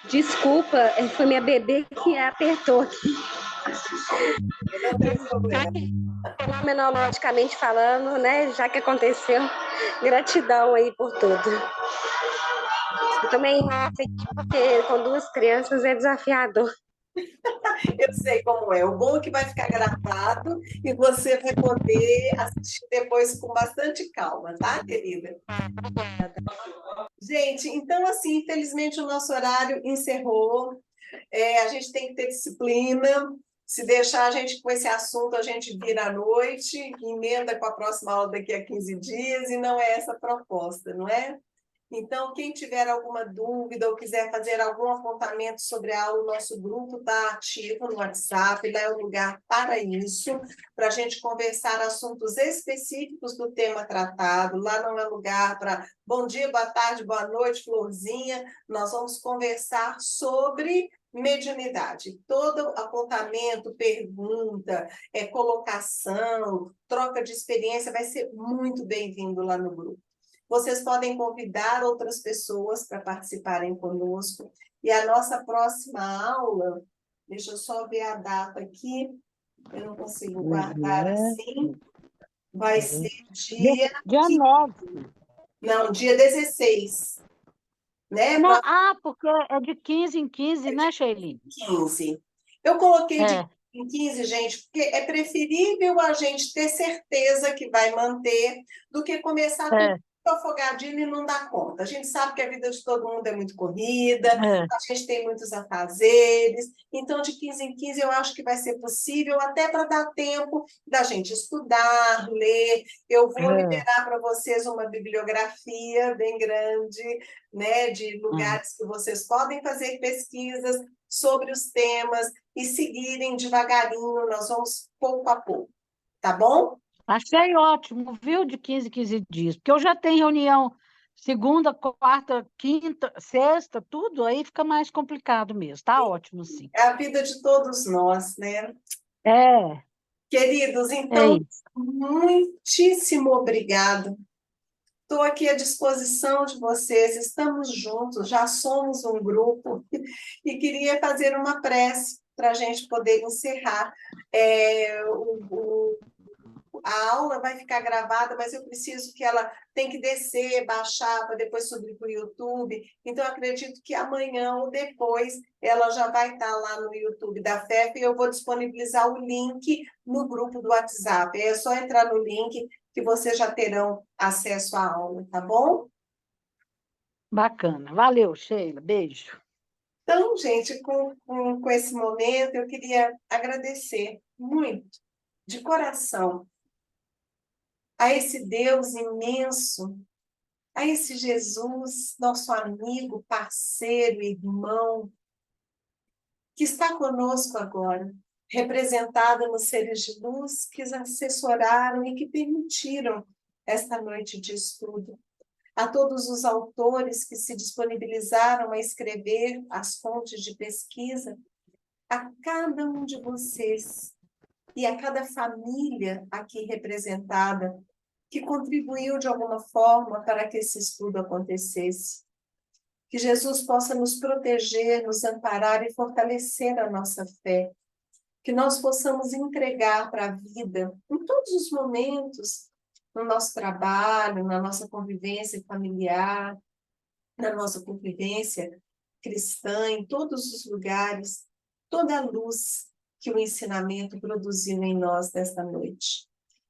Desculpa, foi minha bebê que apertou aqui. Não tem problema. Fenomenologicamente falando, né? Já que aconteceu, gratidão aí por tudo. Eu também sei porque com duas crianças é desafiador. Eu sei como é. O bom é que vai ficar gravado e você vai poder assistir depois com bastante calma, tá, querida? Gente, então, assim, infelizmente o nosso horário encerrou. A gente tem que ter disciplina. Se deixar a gente com esse assunto, a gente vira à noite, emenda com a próxima aula daqui a 15 dias, e não é essa a proposta, não é? Então, quem tiver alguma dúvida ou quiser fazer algum apontamento sobre a aula, o nosso grupo está ativo no WhatsApp, lá é o lugar para isso, para a gente conversar assuntos específicos do tema tratado. Lá não é lugar para bom dia, boa tarde, boa noite, florzinha. Nós vamos conversar sobre mediunidade. Todo apontamento, pergunta, colocação, troca de experiência vai ser muito bem-vindo lá no grupo. Vocês podem convidar outras pessoas para participarem conosco. E a nossa próxima aula, deixa eu só ver a data aqui, eu não consigo guardar assim, vai ser dia... Dia 9. Não, dia 16. Né? Não, porque é de 15 em 15, né, Sheilin? 15. Eu coloquei de 15 em 15, gente, porque é preferível a gente ter certeza que vai manter do que começar com afogadinho e não dar conta. A gente sabe que a vida de todo mundo é muito corrida, a gente tem muitos afazeres, então de 15 em 15 eu acho que vai ser possível, até para dar tempo da gente estudar, ler. Eu vou liberar para vocês uma bibliografia bem grande, né, de lugares que vocês podem fazer pesquisas sobre os temas e seguirem devagarinho, nós vamos pouco a pouco, tá bom? Achei ótimo, viu, de 15 em 15 dias, porque eu já tenho reunião segunda, quarta, quinta, sexta, tudo, aí fica mais complicado mesmo, tá ótimo, sim. É a vida de todos nós, né? É. Queridos, então, muitíssimo obrigado. Estou aqui à disposição de vocês, estamos juntos, já somos um grupo, e queria fazer uma prece para a gente poder encerrar. A aula vai ficar gravada, mas eu preciso que ela tem que descer, baixar, para depois subir para o YouTube. Então, acredito que amanhã ou depois ela já vai estar lá no YouTube da FEF e eu vou disponibilizar o link no grupo do WhatsApp. É só entrar no link que vocês já terão acesso à aula, tá bom? Bacana. Valeu, Sheila. Beijo. Então, gente, com esse momento, eu queria agradecer muito, de coração, a esse Deus imenso a esse Jesus, nosso amigo, parceiro, irmão, que está conosco agora, representado nos seres de luz que assessoraram e que permitiram esta noite de estudo. A todos os autores que se disponibilizaram a escrever as fontes de pesquisa, a cada um de vocês e a cada família aqui representada, que contribuiu de alguma forma para que esse estudo acontecesse. Que Jesus possa nos proteger, nos amparar e fortalecer a nossa fé. Que nós possamos entregar para a vida, em todos os momentos, no nosso trabalho, na nossa convivência familiar, na nossa convivência cristã, em todos os lugares, toda a luz que o ensinamento produziu em nós nesta noite.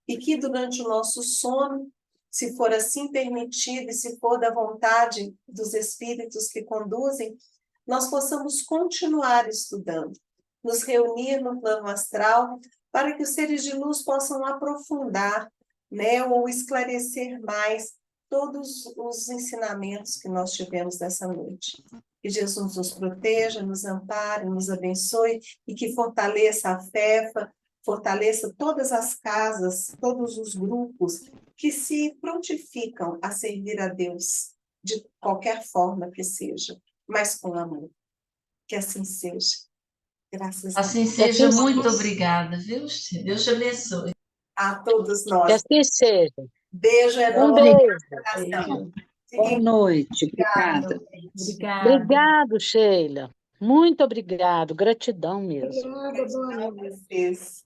E que durante o nosso sono, se for assim permitido e se for da vontade dos espíritos que conduzem, nós possamos continuar estudando, nos reunir no plano astral, para que os seres de luz possam aprofundar, né, ou esclarecer mais todos os ensinamentos que nós tivemos nessa noite. Que Jesus nos proteja, nos ampare, nos abençoe e que fortaleça a FEFA, fortaleça todas as casas, todos os grupos que se prontificam a servir a Deus de qualquer forma que seja, mas com amor. Que assim seja. Graças a Assim Deus. seja, muito obrigada, viu? Deus te abençoe. A todos Que nós. assim seja. Beijo Um enorme. beijo. Coração. Boa noite, Obrigada. obrigada. Obrigada. Obrigado, Sheila. Muito obrigado. Gratidão mesmo. Gratidão a vocês.